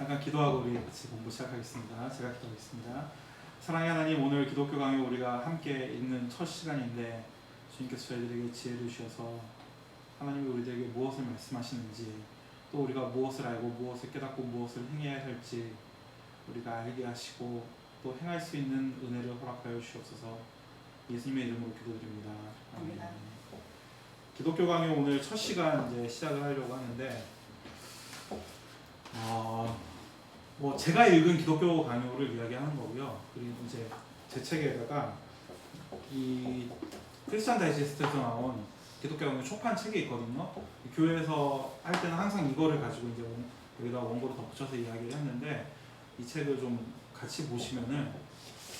잠깐 기도하고 우리 같이 공부 시작하겠습니다. 제가 기도하겠습니다. 사랑의 하나님, 오늘 기독교 강의 우리가 함께 읽는 첫 시간인데 주님께서 저희들에게 지혜를 주셔서 하나님이 우리들에게 무엇을 말씀하시는지, 또 우리가 무엇을 알고 무엇을 깨닫고 무엇을 행해야 할지 우리가 알게 하시고 또 행할 수 있는 은혜를 허락하여 주시옵소서. 예수님의 이름으로 기도드립니다. 아멘. 기독교 강의 오늘 첫 시간 이제 시작을 하려고 하는데 제가 읽은 기독교 강요를 이야기하는 거고요. 그리고 이제 제 책에다가 이 크리스찬 다이제스트에서 나온 기독교 강요 초판 책이 있거든요. 교회에서 할 때는 항상 이거를 가지고 이제 여기다 원고를 덧붙여서 이야기를 했는데 이 책을 좀 같이 보시면은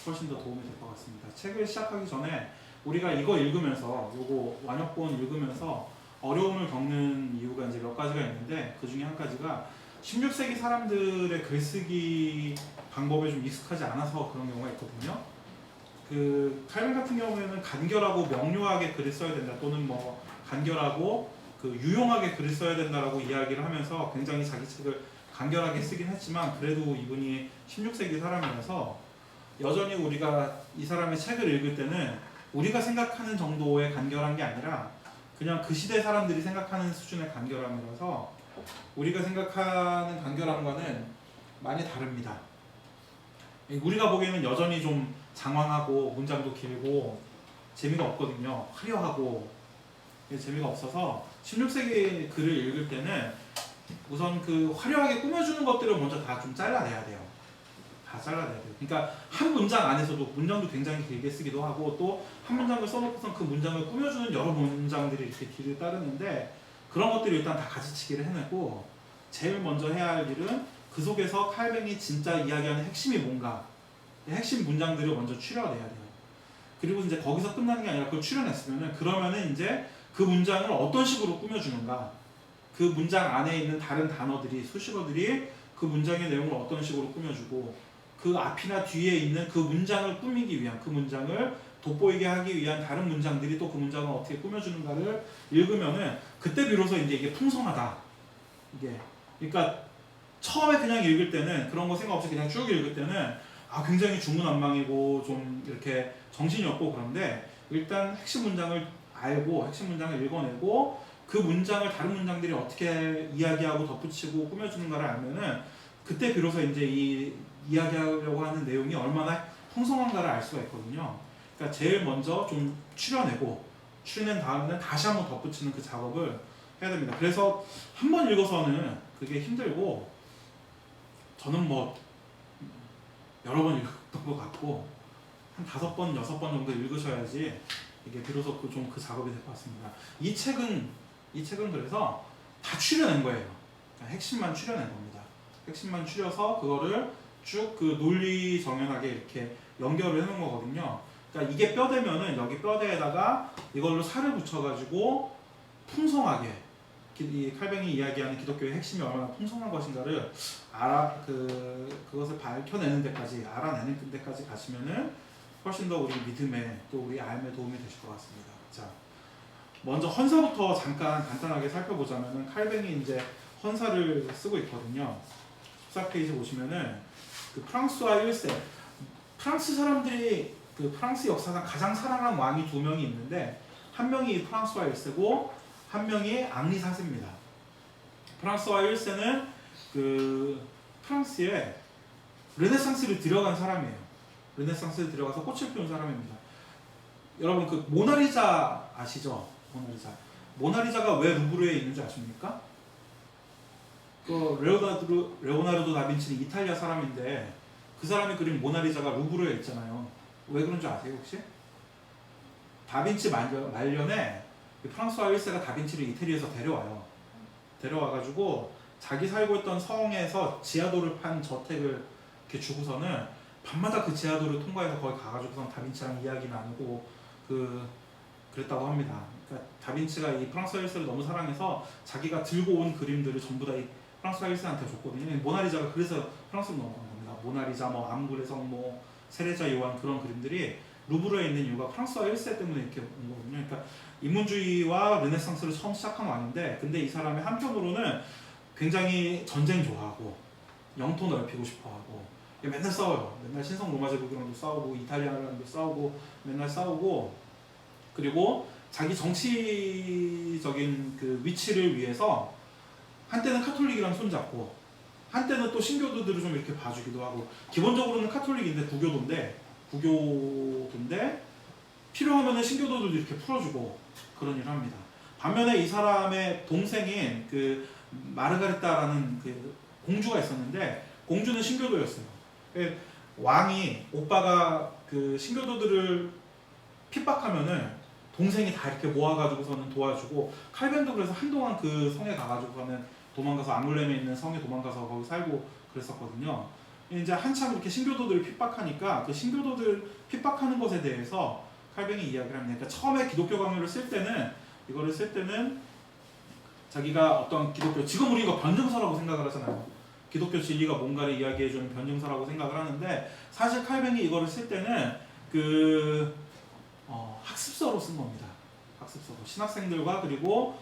훨씬 더 도움이 될 것 같습니다. 책을 시작하기 전에 우리가 이거 읽으면서 요거 완역본 읽으면서 어려움을 겪는 이유가 이제 몇 가지가 있는데 그 중에 한 가지가 16세기 사람들의 글쓰기 방법에 좀 익숙하지 않아서 그런 경우가 있거든요. 그 칼빈 같은 경우에는 간결하고 명료하게 글을 써야 된다, 또는 뭐 간결하고 그 유용하게 글을 써야 된다라고 이야기를 하면서 굉장히 자기 책을 간결하게 쓰긴 했지만, 그래도 이분이 16세기 사람이라서 여전히 우리가 이 사람의 책을 읽을 때는 우리가 생각하는 정도의 간결한 게 아니라 그냥 그 시대 사람들이 생각하는 수준의 간결함이라서 우리가 생각하는 간결함과는 많이 다릅니다. 우리가 보기에는 여전히 좀 장황하고 문장도 길고 재미가 없거든요. 화려하고 재미가 없어서 16세기 글을 읽을 때는 우선 그 화려하게 꾸며주는 것들을 먼저 다 좀 잘라내야 돼요. 다 잘라내야 돼요. 그러니까 한 문장 안에서도 문장도 굉장히 길게 쓰기도 하고, 또 한 문장을 써놓고선 그 문장을 꾸며주는 여러 문장들이 이렇게 길을 따르는데, 그런 것들을 일단 다 가지치기를 해내고, 제일 먼저 해야 할 일은 그 속에서 칼뱅이 진짜 이야기하는 핵심이 뭔가, 핵심 문장들을 먼저 추려내야 돼요. 그리고 이제 거기서 끝나는 게 아니라 그걸 추려냈으면은, 그러면은 이제 그 문장을 어떤 식으로 꾸며주는가, 그 문장 안에 있는 다른 단어들이, 수식어들이 그 문장의 내용을 어떤 식으로 꾸며주고, 그 앞이나 뒤에 있는 그 문장을 꾸미기 위한, 그 문장을 돋보이게 하기 위한 다른 문장들이 또 그 문장을 어떻게 꾸며주는가를 읽으면은 그때 비로소 이제 이게 풍성하다. 이게 그러니까 처음에 그냥 읽을 때는 그런 거 생각 없이 그냥 쭉 읽을 때는 굉장히 중구난방이고 좀 이렇게 정신이 없고, 그런데 일단 핵심 문장을 알고 핵심 문장을 읽어내고 그 문장을 다른 문장들이 어떻게 이야기하고 덧붙이고 꾸며주는가를 알면은 그때 비로소 이제 이 이야기하려고 하는 내용이 얼마나 풍성한가를 알 수가 있거든요. 그러니까 제일 먼저 좀 추려낸 다음에 다시 한번 덧붙이는 그 작업을 해야 됩니다. 그래서 한 번 읽어서는 그게 힘들고, 저는 뭐 여러 번 읽었던 것 같고 한 5번, 6번 정도 읽으셔야지 이게 비로소 좀 그 작업이 될 것 같습니다. 이 책은 그래서 다 추려낸 거예요. 그러니까 핵심만 추려낸 겁니다. 핵심만 추려서 그거를 쭉 그 논리 정연하게 이렇게 연결을 해놓은 거거든요. 그러니까 이게 뼈대면은 여기 뼈대에다가 이걸로 살을 붙여가지고 풍성하게 이 칼뱅이 이야기하는 기독교의 핵심이 얼마나 풍성한 것인가를 그것을 밝혀내는 데까지, 알아내는 데까지 가시면은 훨씬 더 우리 믿음에 또 우리 삶에 도움이 되실 것 같습니다. 자, 먼저 헌사부터 잠깐 간단하게 살펴보자면은 칼뱅이 이제 헌사를 쓰고 있거든요. 14페이지 보시면은 그 프랑스와 1세, 프랑스 사람들이 그 프랑스 역사상 가장 사랑하는 왕이 2명이 있는데, 한 명이 프랑스와 1세고 한 명이 앙리 4세입니다. 프랑스와 1세는 그 프랑스에 르네상스를 들여간 사람이에요. 르네상스를 들여가서 꽃을 피운 사람입니다. 여러분 그 모나리자 아시죠? 모나리자가 왜 루브르에 있는지 아십니까? 그 레오나르도 다빈치는 이탈리아 사람인데 그 사람이 그린 모나리자가 루브르에 있잖아요. 왜 그런 줄 아세요 혹시? 다빈치 말년에 프랑스와 1세가 다빈치를 이태리에서 데려와가지고 자기 살고 있던 성에서 지하도를 판 저택을 이렇게 주고서는 밤마다 그 지하도를 통과해서 거기 가가지고선 다빈치랑 이야기 나누고 그랬다고 합니다. 그러니까 다빈치가 이 프랑스와 1세를 너무 사랑해서 자기가 들고 온 그림들을 전부 다 이 프랑스와 1세한테 줬거든요. 모나리자가 그래서 프랑스로 넘어간 겁니다. 모나리자, 뭐 앙굴의 성, 뭐 세레자 요한, 그런 그림들이 루브르에 있는 이유가 프랑스와 1세 때문에 이렇게 온 거거든요. 그러니까 인문주의와 르네상스를 처음 시작한 왕인데, 근데 이 사람이 한편으로는 굉장히 전쟁 좋아하고 영토 넓히고 싶어하고 맨날 싸워요. 맨날 신성 로마 제국이랑도 싸우고 이탈리아랑도 싸우고 맨날 싸우고 그리고 자기 정치적인 그 위치를 위해서 한때는 카톨릭이랑 손잡고 한때는 또 신교도들을 좀 이렇게 봐주기도 하고 기본적으로는 카톨릭인데 구교도인데 필요하면은 신교도들도 이렇게 풀어주고 그런 일을 합니다. 반면에 이 사람의 동생인 그 마르가리타라는 그 공주가 있었는데 공주는 신교도였어요. 왕이 오빠가 그 신교도들을 핍박하면은 동생이 다 이렇게 모아가지고서는 도와주고 칼벤도 그래서 한동안 그 성에 가가지고서는 도망가서 앙굴렘에 있는 성에 도망가서 거기 살고 그랬었거든요. 이제 한참 이렇게 신교도들을 핍박하니까 그 신교도들 핍박하는 것에 대해서 칼뱅이 이야기를 합니다. 그러니까 처음에 기독교 강요를 쓸 때는 이거를 쓸 때는 자기가 어떤 기독교 지금 우리 이거 변증서라고 생각을 하잖아요. 기독교 진리가 뭔가를 이야기해주는 변증서라고 생각을 하는데 사실 칼뱅이 이거를 쓸 때는 그 학습서로 쓴 겁니다. 학습서로 신학생들과 그리고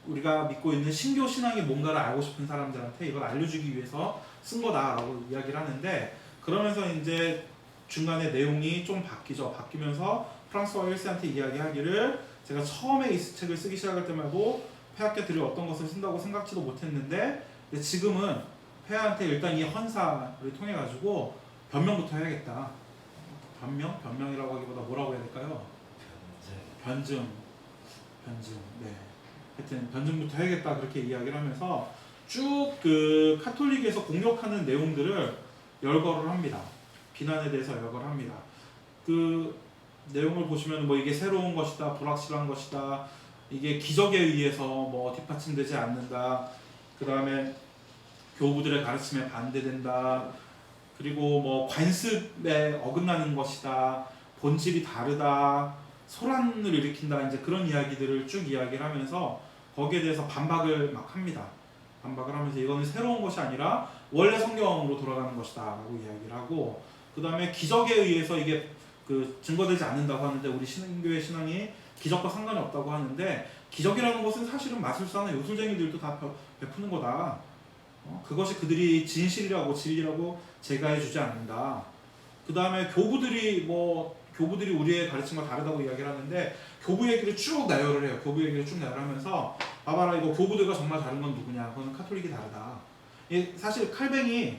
우리가 믿고 있는 신교 신앙이 뭔가를 알고 싶은 사람들한테 이걸 알려주기 위해서 쓴 거다라고 이야기를 하는데 그러면서 이제 중간에 내용이 좀 바뀌죠. 바뀌면서 프랑스와 1세한테 이야기하기를 제가 처음에 이 책을 쓰기 시작할 때만 해도 폐하께들이 어떤 것을 쓴다고 생각지도 못했는데 근데 지금은 폐하한테 일단 이 헌사를 통해 가지고 변명부터 해야겠다. 변명이라고 하기보다 뭐라고 해야 될까요? 변증. 네. 하여튼 변증부터 해야겠다 그렇게 이야기를 하면서 쭉 그 카톨릭에서 공격하는 내용들을 열거를 합니다. 비난에 대해서 열거를 합니다. 그 내용을 보시면 뭐 이게 새로운 것이다, 불확실한 것이다, 이게 기적에 의해서 뭐 뒷받침되지 않는다. 그 다음에 교부들의 가르침에 반대된다. 그리고 뭐 관습에 어긋나는 것이다. 본질이 다르다. 소란을 일으킨다. 이제 그런 이야기들을 쭉 이야기를 하면서 거기에 대해서 반박을 막 합니다. 반박을 하면서 이거는 새로운 것이 아니라 원래 성경으로 돌아가는 것이다 라고 이야기를 하고 그 다음에 기적에 의해서 이게 그 증거되지 않는다고 하는데 우리 신교의 신앙이 기적과 상관이 없다고 하는데 기적이라는 것은 사실은 마술사나 요술쟁이들도 다 베푸는 거다. 그것이 그들이 진실이라고 진리라고 제가해주지 않는다. 그 다음에 교부들이 우리의 가르침과 다르다고 이야기를 하는데 교부 얘기를 쭉 나열을 해요. 교부 얘기를 쭉 나열하면서 봐봐라 이거 교부들과 정말 다른 건 누구냐. 그건 카톨릭이 다르다. 사실 칼뱅이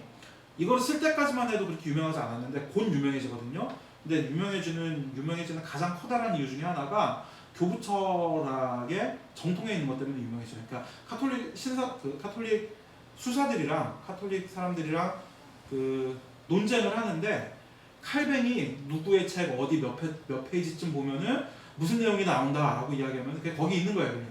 이걸 쓸 때까지만 해도 그렇게 유명하지 않았는데 곧 유명해지거든요. 근데 유명해지는 가장 커다란 이유 중에 하나가 교부 철학의 정통에 있는 것 때문에 유명해져요. 그러니까 카톨릭 수사들이랑 카톨릭 사람들이랑 그 논쟁을 하는데 칼뱅이 누구의 책 어디 몇 페이지쯤 보면은 무슨 내용이 나온다라고 이야기하면 그게 거기 있는 거예요, 그냥.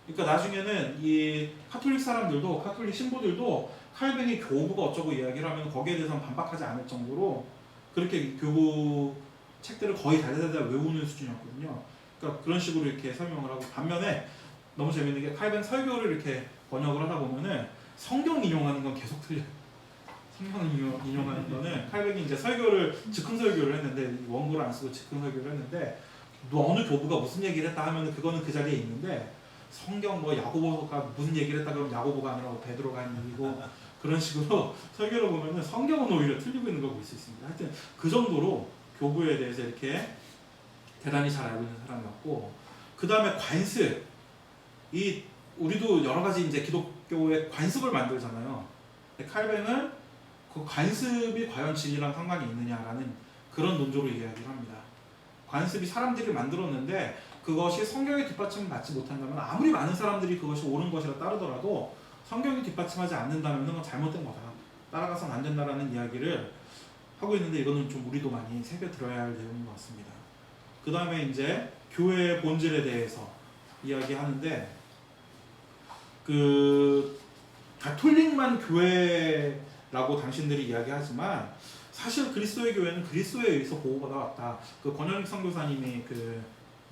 그러니까 나중에는 이 카톨릭 사람들도 카톨릭 신부들도 칼뱅이 교부가 어쩌고 이야기를 하면 거기에 대해서는 반박하지 않을 정도로 그렇게 교부 책들을 거의 다다다다 외우는 수준이었거든요. 그러니까 그런 식으로 이렇게 설명을 하고 반면에 너무 재밌는 게 칼뱅 설교를 이렇게 번역을 하다 보면은 성경 인용하는 건 계속 틀려요. 성경 인용하는 거는 칼뱅이 이제 즉흥 설교를 했는데 원고를 안 쓰고 즉흥 설교를 했는데 어느 교부가 무슨 얘기를 했다 하면 그거는 그 자리에 있는데 성경 뭐 야고보가 무슨 얘기를 했다 그러면 야고보가 아니라 베드로가 한 얘기고 그런 식으로 설교를 보면은 성경은 오히려 틀리고 있는 걸 볼 수 있습니다. 하여튼 그 정도로 교부에 대해서 이렇게 대단히 잘 알고 있는 사람이었고 그 다음에 관습 우리도 여러 가지 이제 기독교의 관습을 만들잖아요. 근데 칼뱅은 그 관습이 과연 진리랑 상관이 있느냐라는 그런 논조로 이야기를 합니다. 관습이 사람들이 만들었는데 그것이 성경의 뒷받침을 받지 못한다면 아무리 많은 사람들이 그것이 옳은 것이라 따르더라도 성경이 뒷받침하지 않는다면 그건 잘못된 거다. 따라가서는 안 된다라는 이야기를 하고 있는데 이거는 좀 우리도 많이 새겨 들어야 할 내용인 것 같습니다. 그 다음에 이제 교회의 본질에 대해서 이야기하는데 그 가톨릭만 교회라고 당신들이 이야기하지만 사실 그리스도의 교회는 그리스도에 의해서 보호받아 왔다. 그 권현익 선교사님이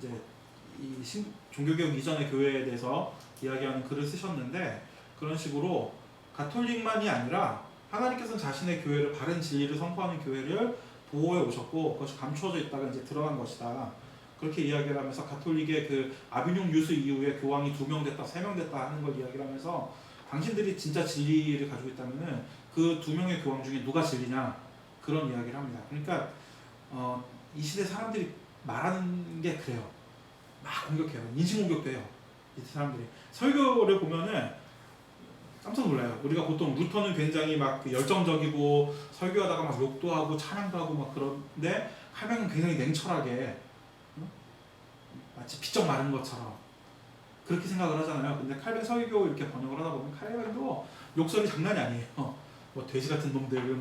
이제 종교개혁 이전의 교회에 대해서 이야기하는 글을 쓰셨는데 그런 식으로 가톨릭만이 아니라 하나님께서는 자신의 교회를 바른 진리를 선포하는 교회를 보호해 오셨고 그것이 감추어져 있다가 이제 드러난 것이다. 그렇게 이야기를 하면서 가톨릭의 그 아비뇽 유수 이후에 교황이 2명 됐다, 3명 됐다 하는 걸 이야기를 하면서 당신들이 진짜 진리를 가지고 있다면은 그 두 명의 교황 중에 누가 진리냐 그런 이야기를 합니다. 그러니까 이 시대 사람들이 말하는 게 그래요. 막 공격해요. 인신공격도 해요. 이 사람들이 설교를 보면은 깜짝 놀라요. 우리가 보통 루터는 굉장히 막 열정적이고 설교하다가 막 욕도 하고 찬양도 하고 막 그런데 칼뱅은 굉장히 냉철하게 마치 비쩍 마른 것처럼 그렇게 생각을 하잖아요. 근데 칼뱅 설교 이렇게 번역을 하다 보면 칼뱅도 욕설이 장난이 아니에요. 뭐 돼지 같은 놈들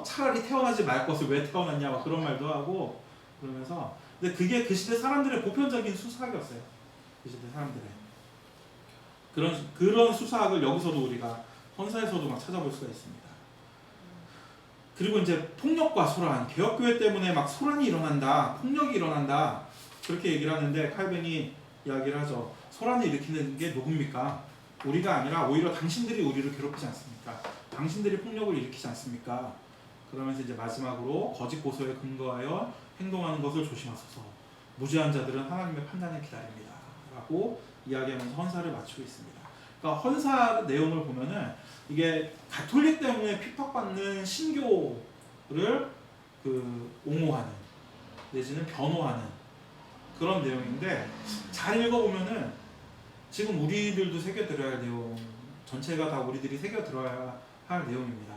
차라리 태어나지 말 것을 왜 태어났냐 막 그런 말도 하고 그러면서 근데 그게 그 시대 사람들의 보편적인 수사학이었어요. 그 시대 사람들의 그런 수사학을 여기서도 우리가 헌사에서도 막 찾아볼 수가 있습니다. 그리고 이제 폭력과 소란, 개혁교회 때문에 막 소란이 일어난다, 폭력이 일어난다 그렇게 얘기를 하는데 칼뱅이 이야기를 하죠. 소란을 일으키는 게 누굽니까? 우리가 아니라 오히려 당신들이 우리를 괴롭히지 않습니까? 당신들이 폭력을 일으키지 않습니까? 그러면서 이제 마지막으로 거짓 고소에 근거하여 행동하는 것을 조심하소서. 무죄한 자들은 하나님의 판단을 기다립니다. 라고 이야기하면서 헌사를 마치고 있습니다. 그러니까 헌사 내용을 보면은 이게 가톨릭 때문에 핍박받는 신교를 옹호하는 내지는 변호하는 그런 내용인데 잘 읽어보면은 지금 우리들도 새겨들어야 할 내용 전체가 다 우리들이 새겨들어야 할 내용입니다.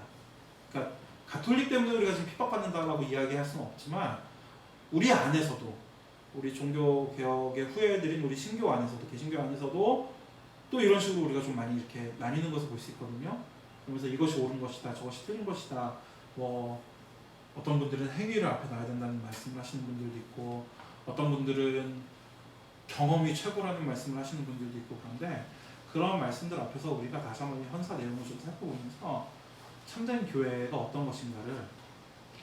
그러니까 가톨릭 때문에 우리가 지금 핍박받는다고 이야기할 수는 없지만 우리 안에서도 우리 종교개혁의 후예들인 우리 신교 안에서도 개신교 안에서도 또 이런 식으로 우리가 좀 많이 이렇게 나뉘는 것을 볼 수 있거든요. 그러면서 이것이 옳은 것이다 저것이 틀린 것이다 뭐 어떤 분들은 행위를 앞에 놔야 된다는 말씀을 하시는 분들도 있고 어떤 분들은 경험이 최고라는 말씀을 하시는 분들도 있고 그런데 그런 말씀들 앞에서 우리가 다시 한번 헌사 내용을 좀 살펴보면서 참된 교회가 어떤 것인가를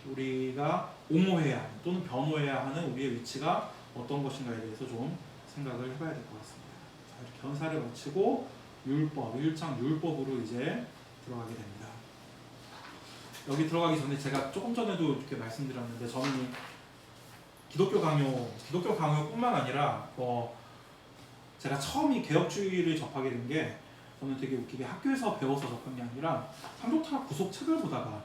우리가 옹호해야 하는 또는 변호해야 하는 우리의 위치가 어떤 것인가에 대해서 좀 생각을 해봐야 될 것 같습니다. 자, 이렇게 헌사를 마치고 율법, 1장 율법으로 이제 들어가게 됩니다. 여기 들어가기 전에 제가 조금 전에도 이렇게 말씀드렸는데 저는 기독교 강요뿐만 아니라 제가 처음 이 개혁주의를 접하게 된 게 저는 되게 웃기게 학교에서 배워서 접한 게 아니라 상조타락 부속 책을 보다가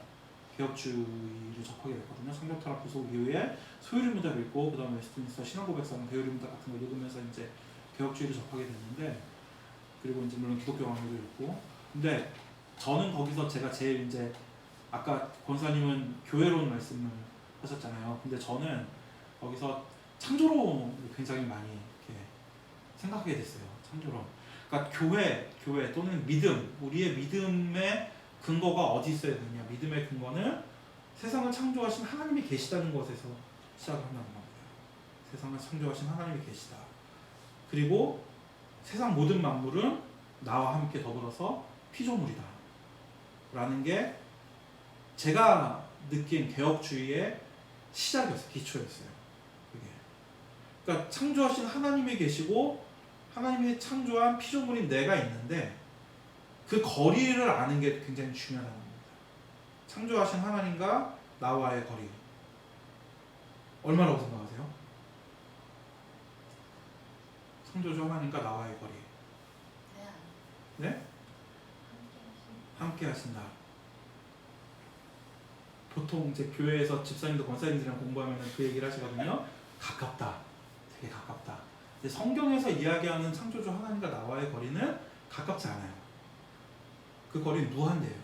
개혁주의를 접하게 됐거든요. 상조타락 부속 이후에 소유리문답 읽고 그 다음에 웨스트민스터 신앙고백상 배우리문답 같은 거 읽으면서 이제 개혁주의를 접하게 됐는데 그리고 이제 물론 기독교 강요를 읽고 근데 저는 거기서 제가 제일 이제 아까 권사님은 교회론 말씀을 하셨잖아요. 근데 저는 거기서 창조론을 굉장히 많이 이렇게 생각하게 됐어요. 창조론. 그러니까 교회 또는 믿음, 우리의 믿음의 근거가 어디 있어야 되느냐? 믿음의 근거는 세상을 창조하신 하나님이 계시다는 것에서 시작한다는 겁니다. 세상을 창조하신 하나님이 계시다. 그리고 세상 모든 만물은 나와 함께 더불어서 피조물이다. 라는 게 제가 느낀 개혁주의의 시작이었어요. 기초였어요. 그게. 그러니까 창조하신 하나님이 계시고 하나님이 창조한 피조물인 내가 있는데 그 거리를 아는 게 굉장히 중요하다는 겁니다. 창조하신 하나님과 나와의 거리. 얼마라고 생각하세요? 창조주 하나님과 나와의 거리. 네? 함께 하신다. 보통 이제 교회에서 집사님도 권사님들이랑 공부하면 그 얘기를 하시거든요. 가깝다. 되게 가깝다. 근데 성경에서 이야기하는 창조주 하나님과 나와의 거리는 가깝지 않아요. 그 거리는 무한대예요.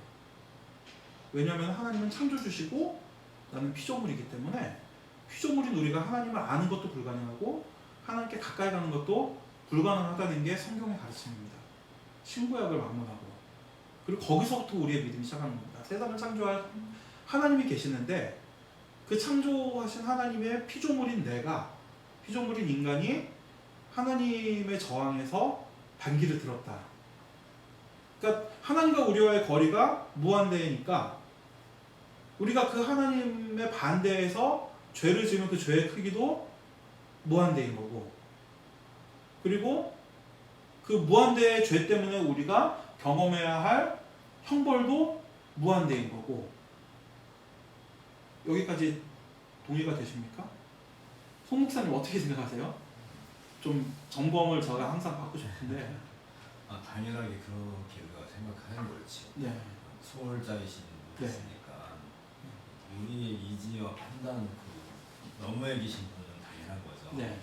왜냐하면 하나님은 창조주시고 나는 피조물이기 때문에 피조물인 우리가 하나님을 아는 것도 불가능하고 하나님께 가까이 가는 것도 불가능하다는 게 성경의 가르침입니다. 신구약을 막론하고 그리고 거기서부터 우리의 믿음이 시작하는 겁니다. 세상을 창조할 하나님이 계시는데 그 창조하신 하나님의 피조물인 내가 피조물인 인간이 하나님의 저항에서 반기를 들었다. 그러니까 하나님과 우리와의 거리가 무한대니까 우리가 그 하나님의 반대에서 죄를 지으면 그 죄의 크기도 무한대인 거고 그리고 그 무한대의 죄 때문에 우리가 경험해야 할 형벌도 무한대인 거고 여기까지 동의가 되십니까? 송 목사님 어떻게 생각하세요? 좀 점검을 제가 항상 받고 싶은데 당연하게 그렇게 우리가 생각하는 거지. 네. 소홀자이신 네. 분이니까 우리의 이지와 판단 그 너머에 계신 분은 당연한 거죠. 네.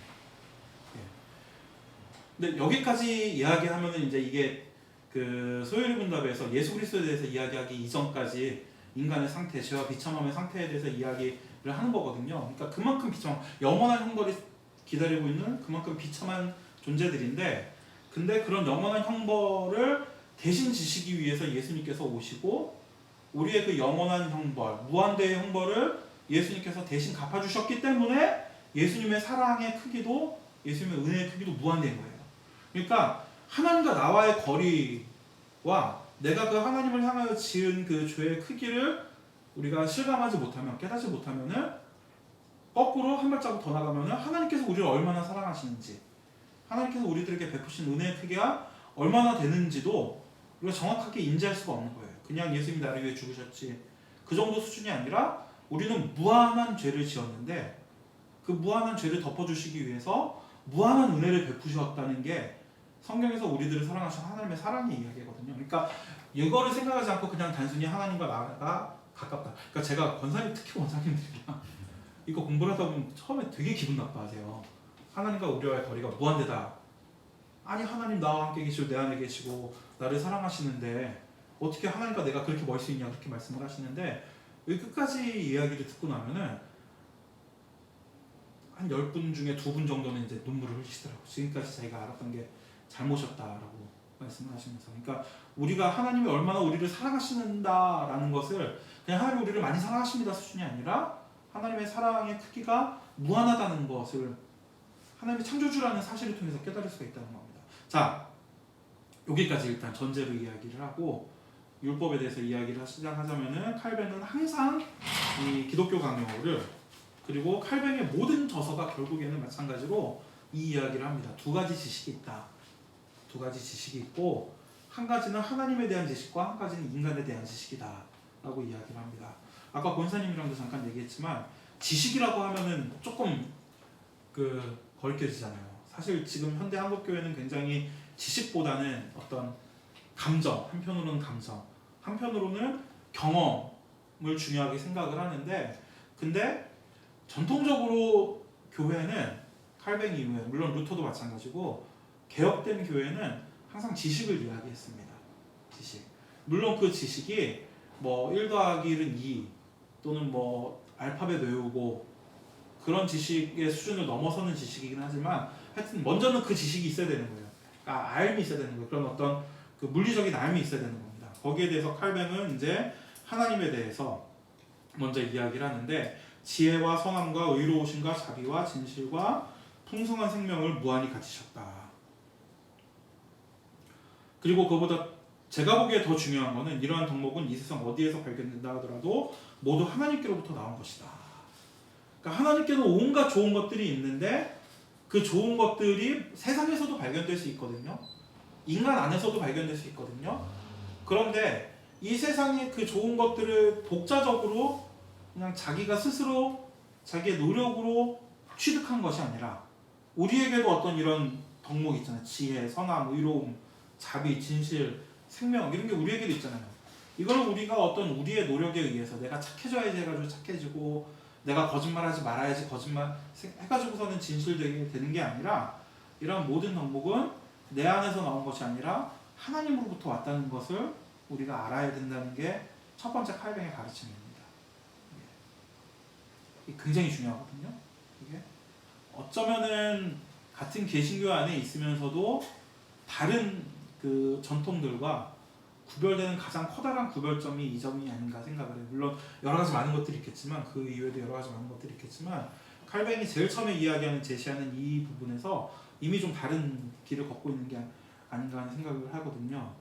근데 여기까지 이야기하면은 이제 이게 그 소요리분답에서 예수 그리스도에 대해서 이야기하기 이전까지 인간의 상태, 죄와 비참함의 상태에 대해서 이야기를 하는 거거든요. 그러니까 그만큼 비참한, 영원한 형벌이 기다리고 있는 그만큼 비참한 존재들인데, 근데 그런 영원한 형벌을 대신 지시기 위해서 예수님께서 오시고 우리의 그 영원한 형벌, 무한대의 형벌을 예수님께서 대신 갚아주셨기 때문에 예수님의 사랑의 크기도, 예수님의 은혜의 크기도 무한대인 거예요. 그러니까 하나님과 나와의 거리와 내가 그 하나님을 향하여 지은 그 죄의 크기를 우리가 실감하지 못하면, 깨닫지 못하면은 거꾸로 한 발자국 더 나가면은 하나님께서 우리를 얼마나 사랑하시는지, 하나님께서 우리들에게 베푸신 은혜의 크기가 얼마나 되는지도 우리가 정확하게 인지할 수가 없는 거예요. 그냥 예수님이 나를 위해 죽으셨지, 그 정도 수준이 아니라 우리는 무한한 죄를 지었는데 그 무한한 죄를 덮어주시기 위해서 무한한 은혜를 베푸셨다는 게 성경에서 우리들을 사랑하신 하나님의 사랑의 이야기거든요. 그러니까 이거를 생각하지 않고 그냥 단순히 하나님과 나가 가깝다. 그러니까 제가 권사님, 특히 권사님들이랑 이거 공부를 하다 보면 처음에 되게 기분 나빠하세요. 하나님과 우리와의 거리가 무한대다. 아니 하나님 나와 함께 계시고 내 안에 계시고 나를 사랑하시는데 어떻게 하나님과 내가 그렇게 멀 수 있냐, 그렇게 말씀을 하시는데, 끝까지 이야기를 듣고 나면은 한 10분 중에 2분 정도는 이제 눈물을 흘리시더라고요. 지금까지 자기가 알았던 게 잘못이었다라고 말씀을 하시면서, 그러니까 우리가 하나님이 얼마나 우리를 사랑하신다라는 것을 그냥 하나님 우리를 많이 사랑하십니다 수준이 아니라 하나님의 사랑의 크기가 무한하다는 것을 하나님의 창조주라는 사실을 통해서 깨달을 수가 있다는 겁니다. 자, 여기까지 일단 전제로 이야기를 하고 율법에 대해서 이야기를 시작하자면은, 칼뱅은 항상 이 기독교 강요를, 그리고 칼뱅의 모든 저서가 결국에는 마찬가지로 이 이야기를 합니다. 두 가지 지식이 있다. 두 가지 지식이 있고, 한 가지는 하나님에 대한 지식과 한 가지는 인간에 대한 지식이다 라고 이야기를 합니다. 아까 권사님이랑도 잠깐 얘기했지만 지식이라고 하면은 조금 거리껴지잖아요. 사실 지금 현대 한국교회는 굉장히 지식보다는 어떤 감정, 한편으로는 감정, 한편으로는 경험을 중요하게 생각을 하는데, 근데 전통적으로 교회는 칼뱅 이후에, 물론 루터도 마찬가지고 개혁된 교회는 항상 지식을 이야기했습니다. 지식. 물론 그 지식이 뭐 1 더하기 1은 2 또는 뭐 알파벳 외우고 그런 지식의 수준을 넘어서는 지식이긴 하지만, 하여튼 먼저는 그 지식이 있어야 되는 거예요. 그러니까 알미 있어야 되는 거예요. 그런 어떤 그 물리적인 알미 있어야 되는 겁니다. 거기에 대해서 칼뱅은 이제 하나님에 대해서 먼저 이야기를 하는데, 지혜와 선함과 의로우심과 자비와 진실과 풍성한 생명을 무한히 가지셨다. 그리고 그보다 제가 보기에 더 중요한 거는, 이러한 덕목은 이 세상 어디에서 발견된다 하더라도 모두 하나님께로부터 나온 것이다. 그러니까 하나님께는 온갖 좋은 것들이 있는데 그 좋은 것들이 세상에서도 발견될 수 있거든요. 인간 안에서도 발견될 수 있거든요. 그런데 이 세상의 그 좋은 것들을 독자적으로 그냥 자기가 스스로 자기의 노력으로 취득한 것이 아니라, 우리에게도 어떤 이런 덕목이 있잖아요. 지혜, 선함, 의로움, 자비, 진실, 생명, 이런 게 우리에게도 있잖아요. 이걸 우리가 어떤 우리의 노력에 의해서 내가 착해져야지 해가지고 착해지고, 내가 거짓말하지 말아야지 거짓말 해가지고서는 진실되게 되는 게 아니라, 이런 모든 덕목은 내 안에서 나온 것이 아니라 하나님으로부터 왔다는 것을 우리가 알아야 된다는 게 첫 번째 칼뱅의 가르침입니다. 이게 굉장히 중요하거든요. 이게 어쩌면은 같은 개신교 안에 있으면서도 다른 그 전통들과 구별되는 가장 커다란 구별점이 이 점이 아닌가 생각을 해요. 물론 여러 가지 많은 것들이 있겠지만, 그 이외에도 여러 가지 많은 것들이 있겠지만, 칼뱅이 제일 처음에 이야기하는, 제시하는 이 부분에서 이미 좀 다른 길을 걷고 있는 게 아닌가 하는 생각을 하거든요.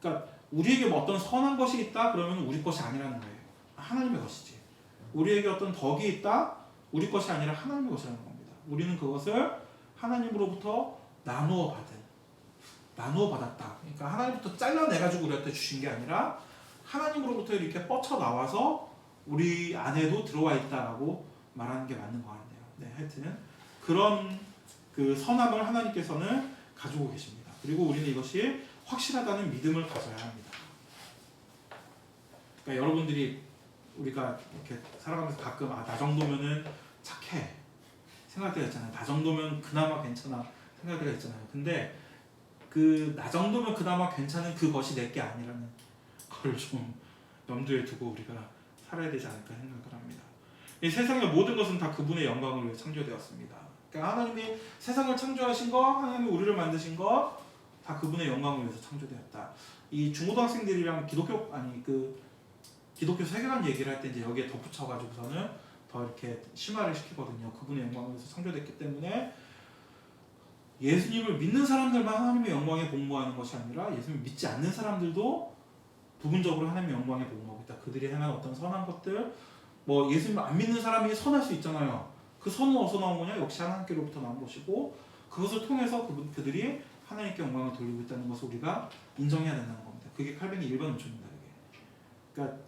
그러니까 우리에게 뭐 어떤 선한 것이 있다 그러면 우리 것이 아니라는 거예요. 하나님의 것이지. 우리에게 어떤 덕이 있다, 우리 것이 아니라 하나님의 것이라는 겁니다. 우리는 그것을 하나님으로부터 나누어 받았다. 그러니까 하나님부터 잘라내가지고 우리한테 주신 게 아니라 하나님으로부터 이렇게 뻗쳐나와서 우리 안에도 들어와 있다라고 말하는 게 맞는 것 같네요. 네, 하여튼 그런 그 선함을 하나님께서는 가지고 계십니다. 그리고 우리는 이것이 확실하다는 믿음을 가져야 합니다. 그러니까 여러분들이 우리가 이렇게 살아가면서 가끔 나 정도면은 착해 생각할 때가 있잖아요. 나 정도면 그나마 괜찮아 생각할 때가 있잖아요. 근데 그 나 정도면 그나마 괜찮은 그것이 내게 아니라는 걸 좀 염두에 두고 우리가 살아야 되지 않을까 생각을 합니다. 이 세상의 모든 것은 다 그분의 영광을 위해 창조되었습니다. 그러니까 하나님이 세상을 창조하신 거, 하나님이 우리를 만드신 거 다 그분의 영광을 위해서 창조되었다. 이 중고등학생들이랑 기독교 세계관 얘기를 할 때 이제 여기에 덧붙여가지고서는 더 이렇게 심화를 시키거든요. 그분의 영광을 위해서 창조됐기 때문에 예수님을 믿는 사람들만 하나님의 영광에 복무하는 것이 아니라 예수님을 믿지 않는 사람들도 부분적으로 하나님의 영광에 복무하고 있다. 그들이 행한 어떤 선한 것들, 뭐 예수님을 안 믿는 사람이 선할 수 있잖아요. 그 선은 어디서 나온 거냐? 역시 하나님께로부터 나온 것이고 그것을 통해서 그들이 하나님께 영광을 돌리고 있다는 것을 우리가 인정해야 된다는 겁니다. 그게 칼빈의 일반 논조입니다. 그러니까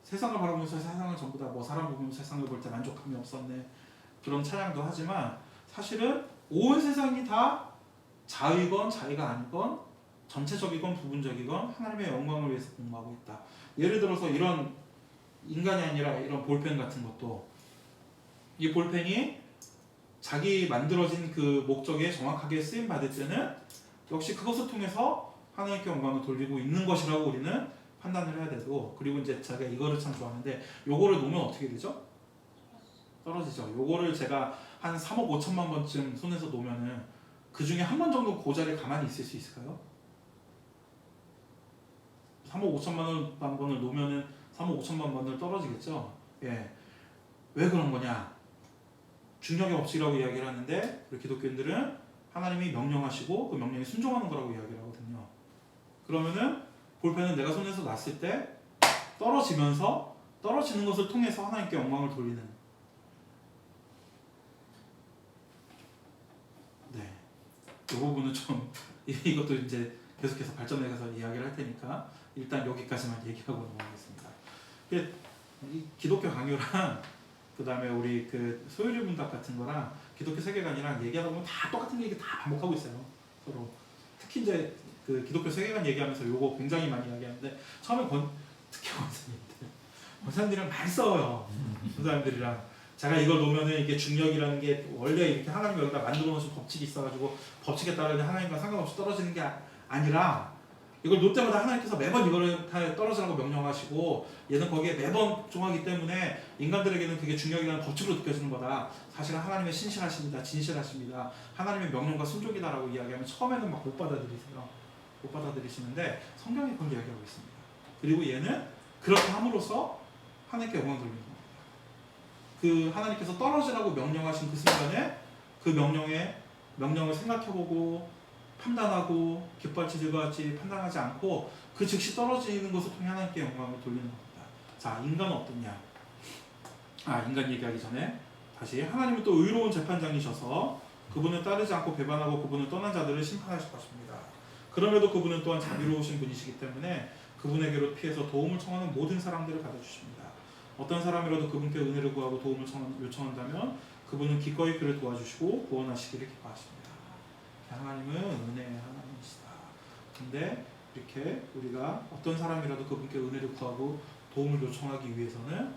세상을 바라보면서 세상을 전부 다 뭐 사람 보면 세상을 볼 때 만족감이 없었네 그런 찬양도 하지만 사실은 온 세상이 다 자의건 자의가 아니건 전체적이건 부분적이건 하나님의 영광을 위해서 복무하고 있다. 예를 들어서 이런 인간이 아니라 이런 볼펜 같은 것도 이 볼펜이 자기 만들어진 그 목적에 정확하게 쓰임 받을 때는 역시 그것을 통해서 하나님께 영광을 돌리고 있는 것이라고 우리는 판단을 해야 되고 그리고 이제 제가 이거를 참 좋아하는데 요거를 놓으면 어떻게 되죠? 떨어지죠. 요거를 제가 한 3억 5천만 번쯤 손에서 놓으면은 그 중에 한 번 정도 그 자리에 가만히 있을 수 있을까요? 3억 5천만 번을 놓으면은 3억 5천만 번을 떨어지겠죠. 예. 왜 그런 거냐? 중력의 법칙이라고 이야기를 하는데 우리 기독교인들은 하나님이 명령하시고 그 명령에 순종하는 거라고 이야기를 하거든요. 그러면은 볼펜은 내가 손에서 놨을 때 떨어지면서 떨어지는 것을 통해서 하나님께 영광을 돌리는 이 부분은 좀 이것도 이제 계속해서 발전해서 이야기를 할 테니까 일단 여기까지만 얘기하고 넘어가겠습니다. 이 기독교 강요랑 그 다음에 우리 그 소유리 문답 같은 거랑 기독교 세계관이랑 얘기하다 보면 다 똑같은 얘기 다 반복하고 있어요. 서로 특히 이제 그 기독교 세계관 얘기하면서 요거 굉장히 많이 이야기하는데 처음에 특히 권사님들이랑 많이 싸워요. 권사님들이랑 제가 이걸 놓으면은 이게 중력이라는 게 원래 이렇게 하나님 여기다 만들어 놓으신 법칙이 있어가지고 법칙에 따라 하나님과 상관없이 떨어지는 게 아니라 이걸 놓을 때마다 하나님께서 매번 이거를 다 떨어지라고 명령하시고 얘는 거기에 매번 종하기 때문에 인간들에게는 그게 중력이라는 법칙으로 느껴지는 거다. 사실은 하나님의 신실하십니다. 진실하십니다. 하나님의 명령과 순종이다라고 이야기하면 처음에는 막 못 받아들이세요. 못 받아들이시는데 성경이 그걸 이야기하고 있습니다. 그리고 얘는 그렇게 함으로써 하나님께 영광 돌리는 겁니다. 그 하나님께서 떨어지라고 명령하신 그 순간에 그 명령을 생각해보고 판단하고 기뻐할지 즐거워할지 판단하지 않고 그 즉시 떨어지는 것을 통해 하나님께 영광을 돌리는 겁니다. 자, 인간은 어떻냐? 인간 얘기하기 전에 다시 하나님은 또 의로운 재판장이셔서 그분을 따르지 않고 배반하고 그분을 떠난 자들을 심판하실 것입니다. 그럼에도 그분은 또한 자비로우신 분이시기 때문에 그분에게로 피해서 도움을 청하는 모든 사람들을 받아주십니다. 어떤 사람이라도 그분께 은혜를 구하고 도움을 요청한다면 그분은 기꺼이 그를 도와주시고 구원하시기를 기뻐하십니다. 하나님은 은혜의 하나님이시다. 근데 이렇게 우리가 어떤 사람이라도 그분께 은혜를 구하고 도움을 요청하기 위해서는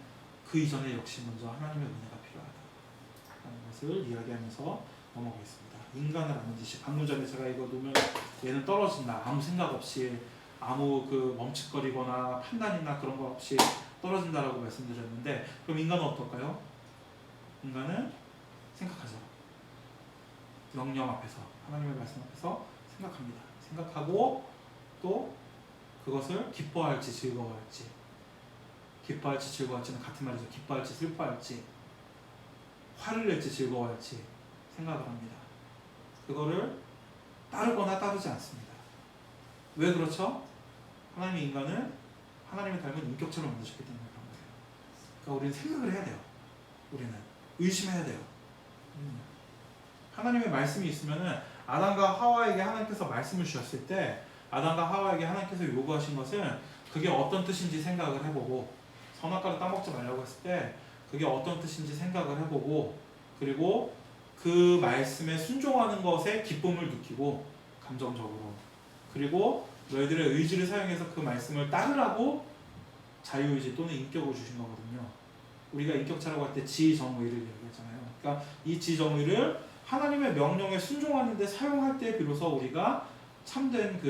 그 이전에 역시 먼저 하나님의 은혜가 필요하다는 것을 이야기하면서 넘어가겠습니다. 인간을 아는 지식. 방금 전에 제가 이거 놓으면 얘는 떨어진다. 아무 생각 없이 아무 그 멈칫거리거나 판단이나 그런 거 없이 떨어진다라고 말씀드렸는데 그럼 인간은 어떨까요? 인간은 생각하죠. 명령 앞에서 하나님의 말씀 앞에서 생각합니다. 생각하고 또 그것을 기뻐할지 즐거워할지 즐거워할지는 같은 말이죠. 기뻐할지 슬퍼할지 화를 낼지 즐거워할지 생각을 합니다. 그거를 따르거나 따르지 않습니다. 왜 그렇죠? 하나님의 인간을 하나님의 닮은 인격체로 만드셨기 때문에 그런 거예요. 그러니까 우리는 생각을 해야 돼요. 우리는 의심해야 돼요. 하나님의 말씀이 있으면은 아담과 하와에게 하나님께서 말씀을 주셨을 때 아담과 하와에게 하나님께서 요구하신 것은 그게 어떤 뜻인지 생각을 해보고 선악과를 따먹지 말라고 했을 때 그게 어떤 뜻인지 생각을 해보고 그리고 그 말씀에 순종하는 것에 기쁨을 느끼고 감정적으로 그리고 너희들의 의지를 사용해서 그 말씀을 따르라고 자유의지 또는 인격을 주신 거거든요. 우리가 인격차라고 할 때 지정의를 얘기하잖아요. 그러니까 이 지정의를 하나님의 명령에 순종하는 데 사용할 때 비로소 우리가 참된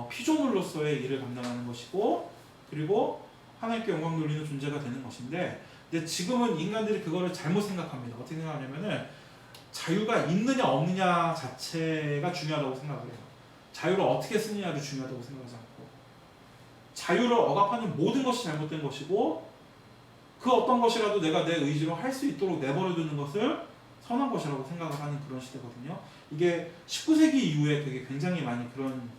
피조물로서의 일을 감당하는 것이고, 그리고 하나님께 영광 돌리는 존재가 되는 것인데, 근데 지금은 인간들이 그거를 잘못 생각합니다. 어떻게 생각하냐면은 자유가 있느냐 없느냐 자체가 중요하다고 생각을 해요. 자유를 어떻게 쓰느냐도 중요하다고 생각하지 않고, 자유를 억압하는 모든 것이 잘못된 것이고, 그 어떤 것이라도 내가 내 의지로 할 수 있도록 내버려두는 것을 선한 것이라고 생각을 하는 그런 시대거든요. 이게 19세기 이후에 되게 굉장히 많이 그런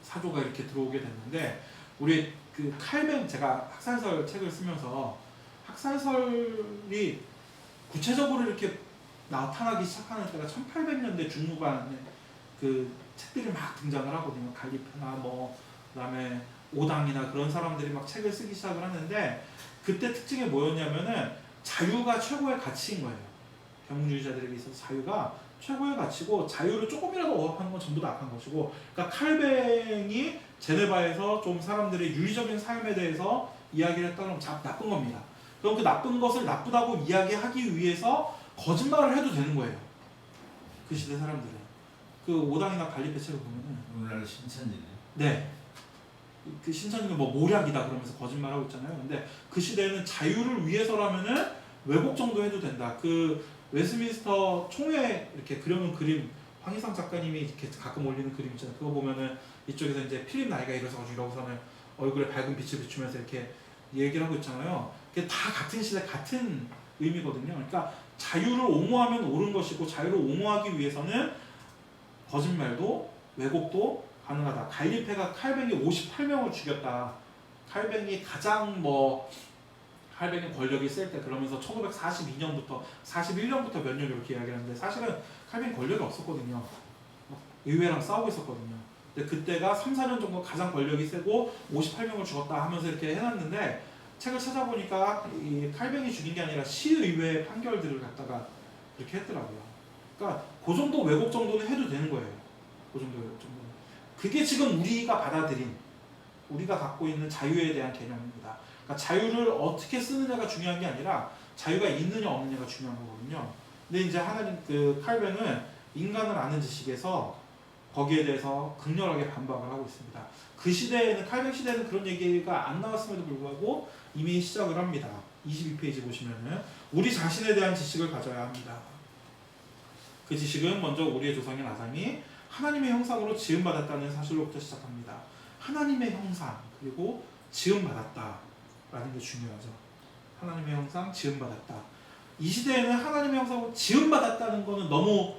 사조가 이렇게 들어오게 됐는데, 우리 칼뱅, 제가 학살설 책을 쓰면서 학살설이 구체적으로 이렇게 나타나기 시작하는 때가 1800년대 중후반에 책들이 막 등장을 하거든요. 갈리페나 그다음에 오당이나 그런 사람들이 막 책을 쓰기 시작을 하는데, 그때 특징이 뭐였냐면은 자유가 최고의 가치인 거예요. 경륜주의자들에게 있어서 자유가 최고의 가치고, 자유를 조금이라도 억압하는 건 전부 다 악한 것이고, 그러니까 칼뱅이 제네바에서 좀 사람들의 윤리적인 삶에 대해서 이야기를 했다는 건 나쁜 겁니다. 그럼 그 나쁜 것을 나쁘다고 이야기하기 위해서 거짓말을 해도 되는 거예요. 그 시대 사람들은. 그 오당이나 갈리페 책을 보면은 오늘날 신천지네. 네. 그 신천지는 모략이다 그러면서 거짓말하고 있잖아요. 근데 그 시대에는 자유를 위해서라면은 왜곡 정도 해도 된다. 웨스민스터 총회 이렇게 그려놓은 그림, 황희상 작가님이 이렇게 가끔 올리는 그림 있잖아요. 그거 보면은 이쪽에서 이제 필립 나이가 일어서가지고 이러고서는 얼굴에 밝은 빛을 비추면서 이렇게 얘기를 하고 있잖아요. 그게 다 같은 시대 같은 의미거든요. 그러니까 자유를 옹호하면 옳은 것이고, 자유를 옹호하기 위해서는 거짓말도 왜곡도 가능하다. 갈리페가 칼뱅이 58명을 죽였다. 칼뱅이 가장 칼뱅이 권력이 셀 때, 그러면서 1942년부터 41년부터 몇 년 이렇게 이야기하는데, 사실은 칼뱅이 권력이 없었거든요. 의회랑 싸우고 있었거든요. 근데 그때가 3, 4년 정도 가장 권력이 세고 58명을 죽었다 하면서 이렇게 해놨는데, 책을 찾아보니까 이 칼뱅이 죽인 게 아니라 시의회 판결들을 갖다가 이렇게 했더라고요. 그러니까 그 정도 왜곡 정도는 해도 되는 거예요. 그 정도 왜곡 정도는. 그게 지금 우리가 받아들인, 우리가 갖고 있는 자유에 대한 개념입니다. 그러니까 자유를 어떻게 쓰느냐가 중요한 게 아니라 자유가 있느냐 없느냐가 중요한 거거든요. 근데 이제 칼뱅은 인간을 아는 지식에서 거기에 대해서 극렬하게 반박을 하고 있습니다. 그 시대에는, 칼뱅 시대에는 그런 얘기가 안 나왔음에도 불구하고 이미 시작을 합니다. 22페이지 보시면은 우리 자신에 대한 지식을 가져야 합니다. 그 지식은 먼저 우리의 조상인 아담이 하나님의 형상으로 지음받았다는 사실로부터 시작합니다. 하나님의 형상, 그리고 지음받았다라는 게 중요하죠. 하나님의 형상, 지음받았다. 이 시대에는 하나님의 형상으로 지음받았다는 거는 너무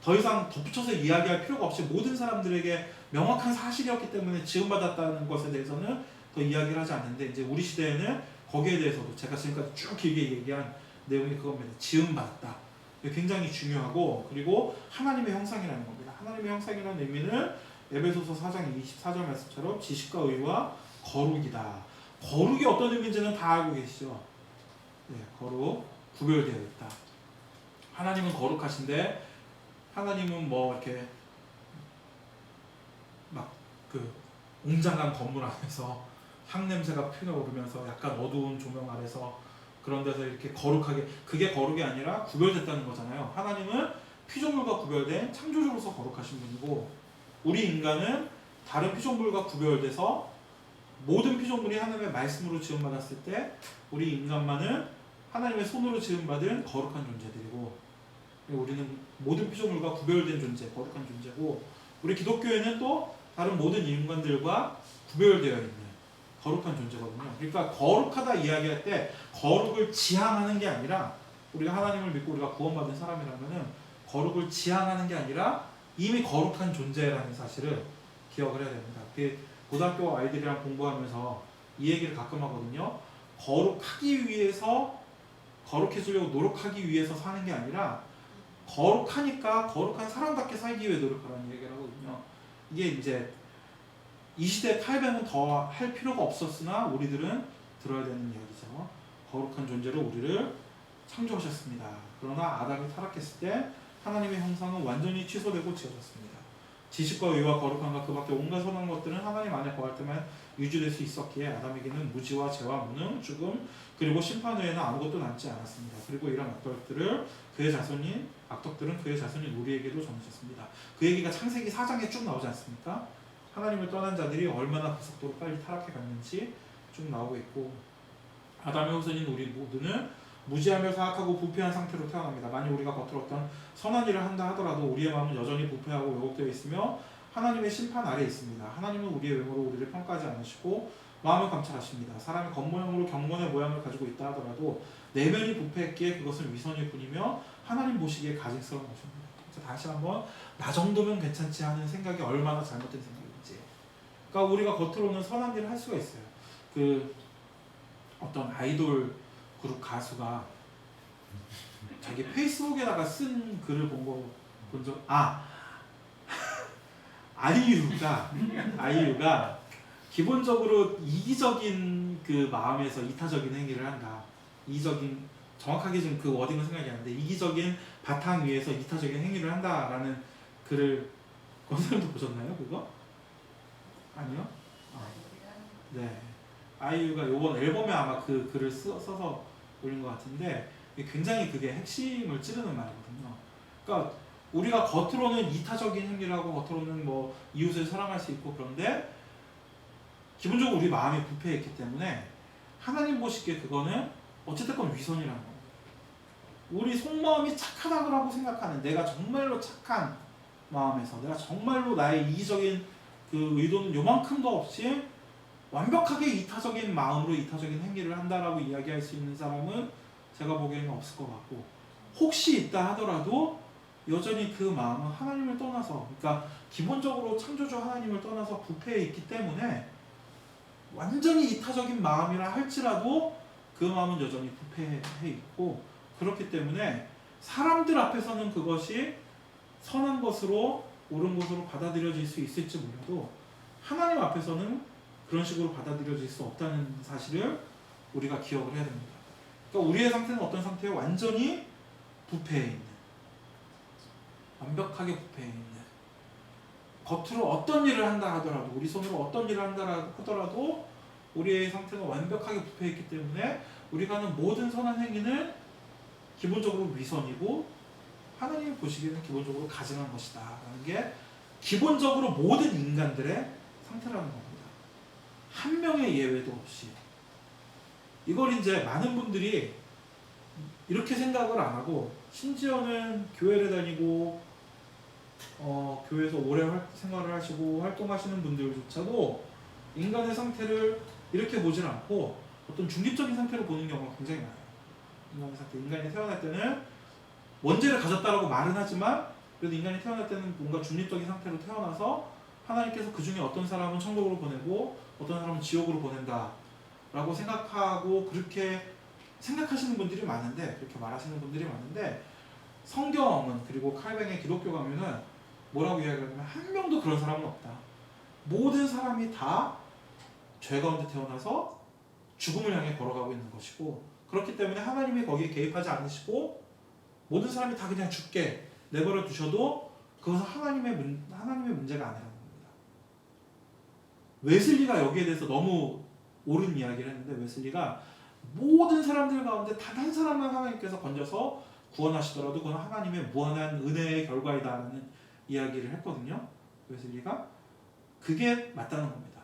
더 이상 덧붙여서 이야기할 필요가 없이 모든 사람들에게 명확한 사실이었기 때문에 지음받았다는 것에 대해서는 더 이야기를 하지 않는데, 이제 우리 시대에는 거기에 대해서도 제가 지금까지 쭉 길게 얘기한 내용이 그겁니다. 지음받았다. 굉장히 중요하고, 그리고 하나님의 형상이라는 겁니다. 하나님의 형상이라는 의미는 에베소서 4장 24절 말씀처럼 지식과 의와 거룩이다. 거룩이 어떤 의미인지는 다 알고 계시죠? 네, 거룩, 구별되어 있다. 하나님은 거룩하신데, 하나님은 이렇게 웅장한 건물 안에서 향 냄새가 피어오르면서 약간 어두운 조명 아래서 그런 데서 이렇게 거룩하게, 그게 거룩이 아니라 구별됐다는 거잖아요. 하나님은 피조물과 구별된 창조주로서 거룩하신 분이고, 우리 인간은 다른 피조물과 구별돼서 모든 피조물이 하나님의 말씀으로 지음받았을 때 우리 인간만은 하나님의 손으로 지음받은 거룩한 존재들이고, 우리는 모든 피조물과 구별된 존재, 거룩한 존재고, 우리 기독교에는 또 다른 모든 인간들과 구별되어 있는 거룩한 존재거든요. 그러니까 거룩하다 이야기할 때 거룩을 지향하는 게 아니라, 우리가 하나님을 믿고 우리가 구원받은 사람이라면은 거룩을 지향하는 게 아니라 이미 거룩한 존재라는 사실을 기억을 해야 됩니다. 고등학교 아이들이랑 공부하면서 이 얘기를 가끔 하거든요. 거룩하기 위해서, 거룩해지려고 노력하기 위해서 사는 게 아니라 거룩하니까 거룩한 사람답게 살기 위해 노력하라는 얘기를 하거든요. 이게 이제 이 시대 칼뱅은 더 할 필요가 없었으나 우리들은 들어야 되는 이야기죠. 거룩한 존재로 우리를 창조하셨습니다. 그러나 아담이 타락했을 때 하나님의 형상은 완전히 취소되고 지워졌습니다. 지식과 의와 거룩함과 그 밖에 온갖 선한 것들은 하나님 안에 거할 때만 유지될 수 있었기에 아담에게는 무지와 죄와 무능, 죽음, 그리고 심판 외에는 아무것도 남지 않았습니다. 그리고 이런 악덕들은 그의 자손인 우리에게도 전하셨습니다. 그 얘기가 창세기 4장에 쭉 나오지 않습니까? 하나님을 떠난 자들이 얼마나 급속도로 빨리 타락해 갔는지 쭉 나오고 있고, 아담의 후손인 우리 모두는 무지하며 사악하고 부패한 상태로 태어납니다. 만일 우리가 겉으로 어떤 선한 일을 한다 하더라도 우리의 마음은 여전히 부패하고 왜곡되어 있으며 하나님의 심판 아래에 있습니다. 하나님은 우리의 외모로 우리를 평가하지 않으시고 마음을 감찰하십니다. 사람이 겉모양으로 경건의 모양을 가지고 있다 하더라도 내면이 부패했기에 그것은 위선일 뿐이며 하나님 보시기에 가증스러운 것입니다. 그래서 다시 한번 나 정도면 괜찮지 하는 생각이 얼마나 잘못된 생각인지. 그러니까 우리가 겉으로는 선한 일을 할 수가 있어요. 그 어떤 아이돌 그룹 가수가 자기 페이스북에다가 쓴 글을 본 적 아이유가 기본적으로 이기적인 그 마음에서 이타적인 행위를 한다. 정확하게 지금 그 워딩은 생각이 안 나는데 이기적인 바탕 위에서 이타적인 행위를 한다라는 글을 권사님도 보셨나요? 그거? 아니요? 네. 아이유가 요번 앨범에 아마 그 글을 써서 올린 것 같은데 굉장히 그게 핵심을 찌르는 말이거든요. 그러니까 우리가 겉으로는 이타적인 행위를 하고 겉으로는 뭐 이웃을 사랑할 수 있고 그런데 기본적으로 우리 마음이 부패했기 때문에 하나님 보시기에 그거는 어찌됐건 위선이라는 겁니다. 우리 속마음이 착하다고 생각하는 내가 정말로 착한 마음에서 내가 정말로 나의 이기적인 그 의도는 요만큼도 없이 완벽하게 이타적인 마음으로 이타적인 행위를 한다라고 이야기할 수 있는 사람은 제가 보기에는 없을 것 같고, 혹시 있다 하더라도 여전히 그 마음은 하나님을 떠나서, 그러니까 기본적으로 창조주 하나님을 떠나서 부패해 있기 때문에 완전히 이타적인 마음이라 할지라도 그 마음은 여전히 부패해 있고, 그렇기 때문에 사람들 앞에서는 그것이 선한 것으로 옳은 것으로 받아들여질 수 있을지 몰라도 하나님 앞에서는 그런 식으로 받아들여질 수 없다는 사실을 우리가 기억을 해야 됩니다. 그러니까 우리의 상태는 어떤 상태예요? 완전히 부패해 있는, 완벽하게 부패해 있는, 겉으로 어떤 일을 한다 하더라도, 우리 손으로 어떤 일을 한다 하더라도 우리의 상태는 완벽하게 부패해 있기 때문에 우리가 하는 모든 선한 행위는 기본적으로 위선이고 하나님이 보시기에는 기본적으로 가증한 것이다 라는 게 기본적으로 모든 인간들의 상태라는 겁니다. 한 명의 예외도 없이. 이걸 이제 많은 분들이 이렇게 생각을 안 하고, 심지어는 교회를 다니고 교회에서 오래 생활을 하시고 활동하시는 분들조차도 인간의 상태를 이렇게 보질 않고 어떤 중립적인 상태로 보는 경우가 굉장히 많아요. 인간의 상태, 인간이 태어날 때는 원죄를 가졌다라고 말은 하지만 그래도 인간이 태어날 때는 뭔가 중립적인 상태로 태어나서 하나님께서 그 중에 어떤 사람은 천국으로 보내고 어떤 사람은 지옥으로 보낸다 라고 생각하고 그렇게 생각하시는 분들이 많은데, 그렇게 말하시는 분들이 많은데, 성경은 그리고 칼뱅의 기독교 강요는 뭐라고 이야기하냐면 한 명도 그런 사람은 없다. 모든 사람이 다 죄 가운데 태어나서 죽음을 향해 걸어가고 있는 것이고, 그렇기 때문에 하나님이 거기에 개입하지 않으시고 모든 사람이 다 그냥 죽게 내버려 두셔도 그것은 하나님의 문제가 아니라는 겁니다. 웨슬리가 여기에 대해서 너무 옳은 이야기를 했는데, 웨슬리가 모든 사람들 가운데 단 한 사람만 하나님께서 건져서 구원하시더라도 그건 하나님의 무한한 은혜의 결과이다라는 이야기를 했거든요. 웨슬리가 그게 맞다는 겁니다.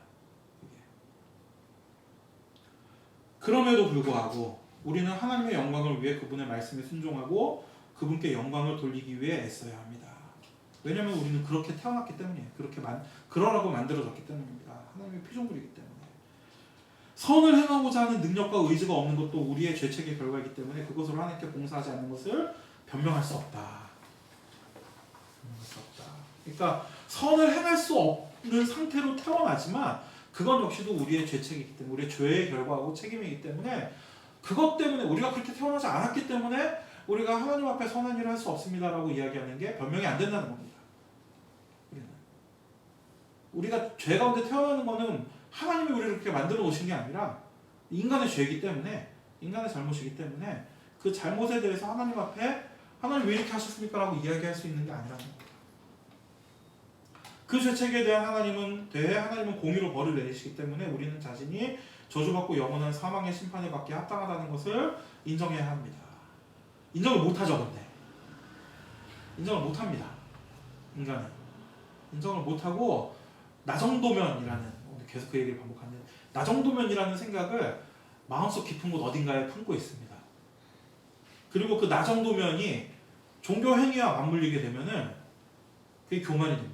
그게. 그럼에도 불구하고 우리는 하나님의 영광을 위해 그분의 말씀에 순종하고 그분께 영광을 돌리기 위해 애써야 합니다. 왜냐하면 우리는 그렇게 태어났기 때문이에요. 그러라고 만들어졌기 때문입니다. 하나님의 피조물이기 때문에. 선을 행하고자 하는 능력과 의지가 없는 것도 우리의 죄책의 결과이기 때문에 그것으로 하나님께 봉사하지 않는 것을 변명할 수 없다. 그러니까 선을 행할 수 없는 상태로 태어나지만 그건 역시도 우리의 죄책이기 때문에, 우리의 죄의 결과하고 책임이기 때문에, 그것 때문에 우리가 그렇게 태어나지 않았기 때문에 우리가 하나님 앞에 선한 일을 할 수 없습니다라고 이야기하는 게 변명이 안 된다는 겁니다. 우리가 죄 가운데 태어나는 거는 하나님이 우리를 그렇게 만들어 놓으신 게 아니라 인간의 죄이기 때문에, 인간의 잘못이기 때문에 그 잘못에 대해서 하나님 앞에 하나님 왜 이렇게 하셨습니까? 라고 이야기할 수 있는 게 아니라는 겁니다. 그 죄책에 대한 하나님은 공의로 벌을 내리시기 때문에 우리는 자신이 저주받고 영원한 사망의 심판을 받기에 합당하다는 것을 인정해야 합니다. 인정을 못하죠, 근데. 인정을 못합니다. 인간은. 인정을 못하고 나 정도면이라는, 오늘 계속 그 얘기를 반복하는데, 나 정도면이라는 생각을 마음속 깊은 곳 어딘가에 품고 있습니다. 그리고 그 나 정도면이 종교 행위와 맞물리게 되면은 그게 교만이 됩니다.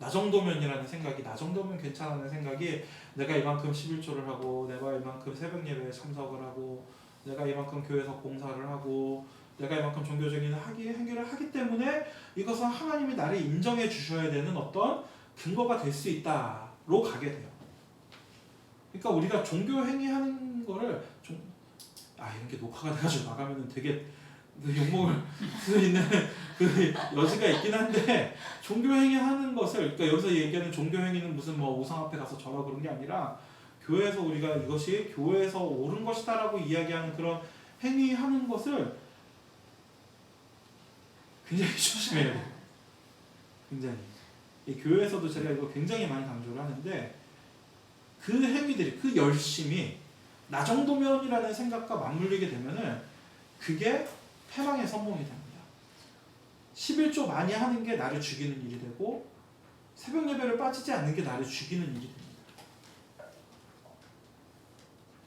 나 정도면이라는 생각이, 나 정도면 괜찮다는 생각이, 내가 이만큼 11조를 하고, 내가 이만큼 새벽 예배에 참석을 하고, 내가 이만큼 교회에서 봉사를 하고, 내가 이만큼 종교적인 행위를 하기 때문에 이것은 하나님이 나를 인정해 주셔야 되는 어떤 근거가 될 수 있다로 가게 돼요. 그러니까 우리가 종교 행위하는 거를 이런 게 녹화가 돼가지고 나가면은 되게 욕먹을 수 있는 그 여지가 있긴 한데, 종교 행위하는 것을, 그러니까 여기서 얘기하는 종교 행위는 무슨 뭐 우상 앞에 가서 절하고 그런 게 아니라, 교회에서 우리가 이것이 교회에서 옳은 것이다라고 이야기하는 그런 행위하는 것을 굉장히 조심해야 돼요. 굉장히. 이 교회에서도 제가 이거 굉장히 많이 강조를 하는데, 그 행위들이, 그 열심이 나 정도면이라는 생각과 맞물리게 되면은 그게 패망의 선봉이 됩니다. 11조 많이 하는 게 나를 죽이는 일이 되고, 새벽 예배를 빠지지 않는 게 나를 죽이는 일이 됩니다.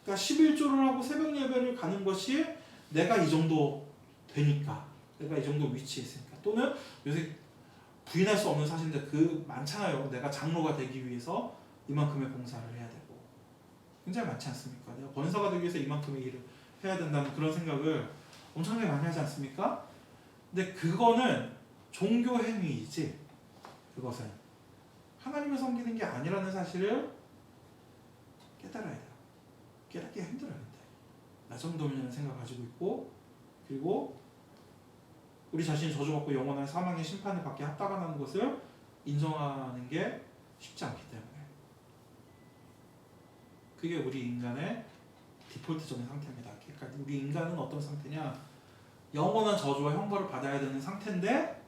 그러니까 11조를 하고 새벽 예배를 가는 것이 내가 이 정도 되니까, 내가 이 정도 위치에 있으니까, 또는 요새 부인할 수 없는 사실인데 그 많잖아요. 내가 장로가 되기 위해서 이만큼의 봉사를 해야 되고, 굉장히 많지 않습니까? 내가 권사가 되기 위해서 이만큼의 일을 해야 된다는 그런 생각을 엄청나게 많이 하지 않습니까? 근데 그거는 종교 행위이지, 그것은 하나님을 섬기는 게 아니라는 사실을 깨달아야 돼요. 깨닫기가 힘들어요. 근데 나 정도면 생각 가지고 있고, 그리고 우리 자신이 저주받고 영원한 사망의 심판을 받게 합당하다는 것을 인정하는 게 쉽지 않기 때문에, 그게 우리 인간의 디폴트적인 상태입니다. 그러니까 우리 인간은 어떤 상태냐, 영원한 저주와 형벌을 받아야 되는 상태인데,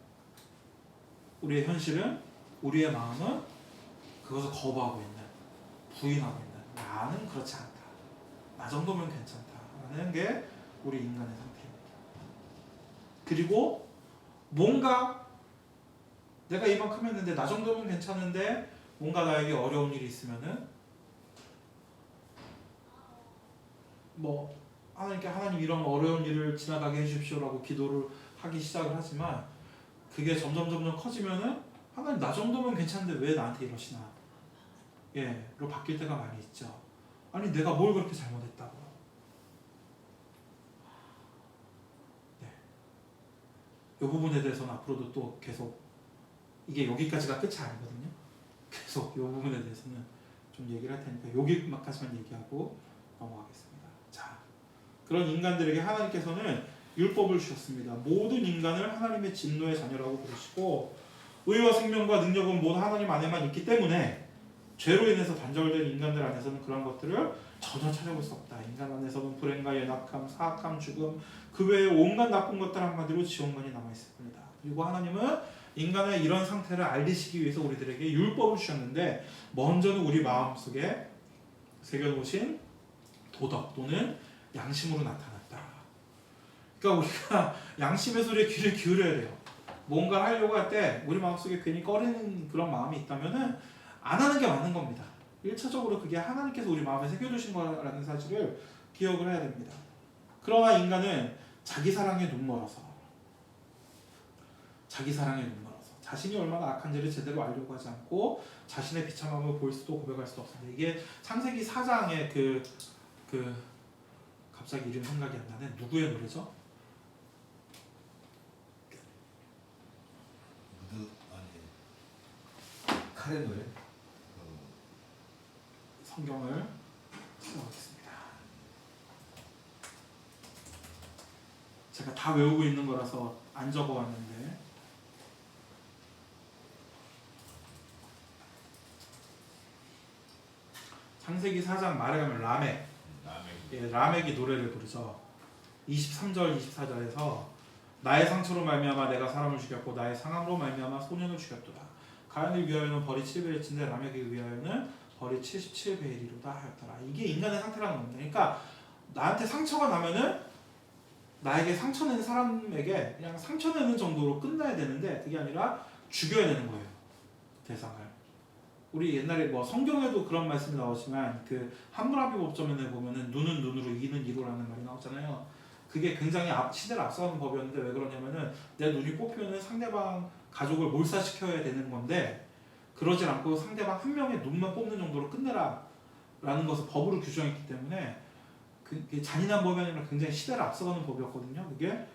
우리의 현실은, 우리의 마음은 그것을 거부하고 있는, 부인하고 있는, 나는 그렇지 않다, 나 정도면 괜찮다라는 게 우리 인간의 상태입니다. 그리고 뭔가 내가 이만큼 했는데 나 정도면 괜찮은데, 뭔가 나에게 어려운 일이 있으면은 뭐 하나님께, 하나님 이런 어려운 일을 지나가게 해주십시오라고 기도를 하기 시작을 하지만, 그게 점점 커지면은 하나님 나 정도면 괜찮은데 왜 나한테 이러시나, 로 바뀔 때가 많이 있죠. 아니 내가 뭘 그렇게 잘못했다고. 이 부분에 대해서는 앞으로도 또 계속, 이게 여기까지가 끝이 아니거든요. 계속 이 부분에 대해서는 좀 얘기를 할 테니까 여기까지만 얘기하고 넘어가겠습니다. 자, 그런 인간들에게 하나님께서는 율법을 주셨습니다. 모든 인간을 하나님의 진노의 자녀라고 부르시고, 의와 생명과 능력은 모두 하나님 안에만 있기 때문에 죄로 인해서 단절된 인간들 안에서는 그런 것들을 전혀 찾아볼 수 없다. 인간 안에서는 불행과 연약함, 사악함, 죽음, 그 외에 온갖 나쁜 것들 한마디로 지옥만이 남아있을 뿐이다. 그리고 하나님은 인간의 이런 상태를 알리시기 위해서 우리들에게 율법을 주셨는데, 먼저는 우리 마음속에 새겨놓으신 도덕 또는 양심으로 나타났다. 그러니까 우리가 양심의 소리에 귀를 기울여야 돼요. 뭔가를 하려고 할 때 우리 마음속에 괜히 꺼리는 그런 마음이 있다면은 안 하는 게 맞는 겁니다. 1차적으로 그게 하나님께서 우리 마음에 새겨주신 거라는 사실을 기억을 해야 됩니다. 그러나 인간은 자기 사랑에 눈멀어서, 자신이 얼마나 악한지를 제대로 알려고 하지 않고 자신의 비참함을 볼 수도 고백할 수도 없습니다. 이게 창세기 4장의 갑자기 이름 생각이 안 나네. 누구의 노래죠? 칼의 노래? 성경을 찾아보겠습니다. 제가 다 외우고 있는 거라서 안 적어왔는데, 창세기 4장 말에 가면 라멕이 노래를 부르죠. 23절 24절에서 나의 상처로 말미암아 내가 사람을 죽였고 나의 상함으로 말미암아 소년을 죽였도다. 가인을 위하여는 벌이 7배일진데 라멕을 위하여는 벌이 77배이리로다 하였더라. 이게 인간의 상태라는 겁니다. 그러니까 나한테 상처가 나면은 나에게 상처 낸 사람에게 그냥 상처 내는 정도로 끝나야 되는데 그게 아니라 죽여야 되는 거예요. 대상을. 우리 옛날에 뭐 성경에도 그런 말씀이 나오지만 그 함무라비 법전에 보면은 눈은 눈으로 이는 이로라는 말이 나오잖아요. 그게 굉장히 시대를 앞서가는 법이었는데 왜 그러냐면은 내 눈이 뽑히면은 상대방 가족을 몰살시켜야 되는 건데 그러질 않고 상대방 한 명의 눈만 뽑는 정도로 끝내라 라는 것을 법으로 규정했기 때문에 그게 잔인한 법이 아니라 굉장히 시대를 앞서가는 법이었거든요. 그게.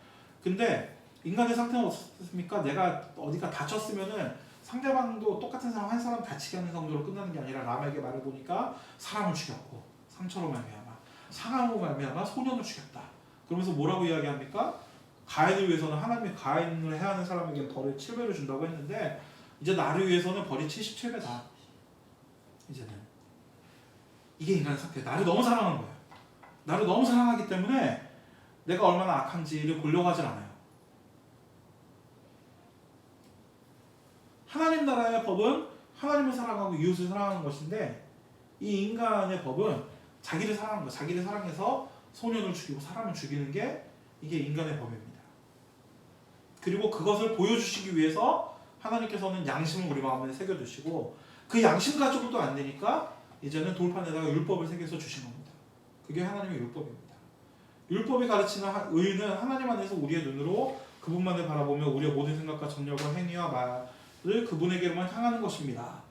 근데 인간의 상태는 어떻습니까? 내가 어디가 다쳤으면은 상대방도 똑같은 사람 한 사람 다치게 하는 정도로 끝나는 게 아니라 라멕의 말을 보니까 사람을 죽였고 상처로 말미암아 상함으로 말미암아 소년을 죽였다. 그러면서 뭐라고 이야기합니까? 가인을 위해서는 하나님이 가인을 해야 하는 사람에게 벌을 7배를 준다고 했는데 이제 나를 위해서는 벌이 77배다. 이제는 이게 인간의 상태. 나를 너무 사랑하는 거예요. 나를 너무 사랑하기 때문에 내가 얼마나 악한지를 보려고 하질 않아요. 하나님 나라의 법은 하나님을 사랑하고 이웃을 사랑하는 것인데 이 인간의 법은 자기를 사랑하는 거. 자기를 사랑해서 소년을 죽이고 사람을 죽이는 게 이게 인간의 법입니다. 그리고 그것을 보여주시기 위해서 하나님께서는 양심을 우리 마음에 새겨두시고 그 양심 가지고도 안 되니까 이제는 돌판에다가 율법을 새겨서 주신 겁니다. 그게 하나님의 율법입니다. 율법이 가르치는 의는 하나님 안에서 우리의 눈으로 그분만을 바라보며 우리의 모든 생각과 정력과 행위와 말을 그분에게로만 향하는 것입니다.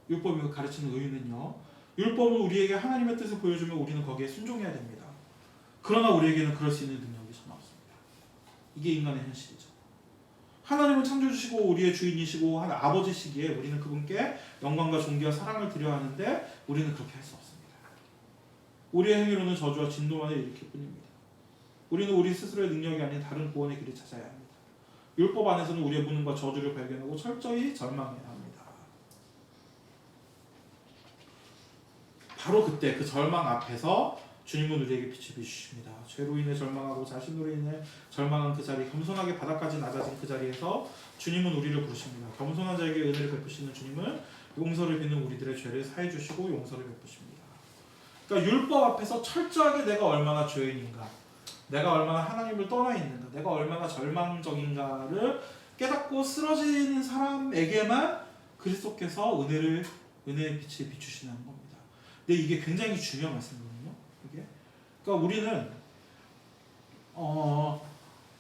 율법이 가르치는 의는요. 율법은 우리에게 하나님의 뜻을 보여주며 우리는 거기에 순종해야 됩니다. 그러나 우리에게는 그럴 수 있는 능력이 전혀 없습니다. 이게 인간의 현실이죠. 하나님은 창조주시고 우리의 주인이시고 아버지시기에 우리는 그분께 영광과 존귀와 사랑을 드려야 하는데 우리는 그렇게 할 수 없습니다. 우리의 행위로는 저주와 진노만을 일으킬 뿐입니다. 우리는 우리 스스로의 능력이 아닌 다른 구원의 길을 찾아야 합니다. 율법 안에서는 우리의 무능과 저주를 발견하고 철저히 절망해야 합니다. 바로 그때 그 절망 앞에서 주님은 우리에게 빛을 비추십니다. 죄로 인해 절망하고 자신으로 인해 절망한 그 자리, 겸손하게 바닥까지 낮아진 그 자리에서 주님은 우리를 부르십니다. 겸손한 자에게 은혜를 베푸시는 주님은 용서를 비는 우리들의 죄를 사해 주시고 용서를 베푸십니다. 그러니까 율법 앞에서 철저하게 내가 얼마나 죄인인가, 내가 얼마나 하나님을 떠나 있는가, 내가 얼마나 절망적인가를 깨닫고 쓰러지는 사람에게만 그리스도께서 은혜의 빛을 비추시는 겁니다. 근데 이게 굉장히 중요한 말씀이거든요. 이게. 그러니까 우리는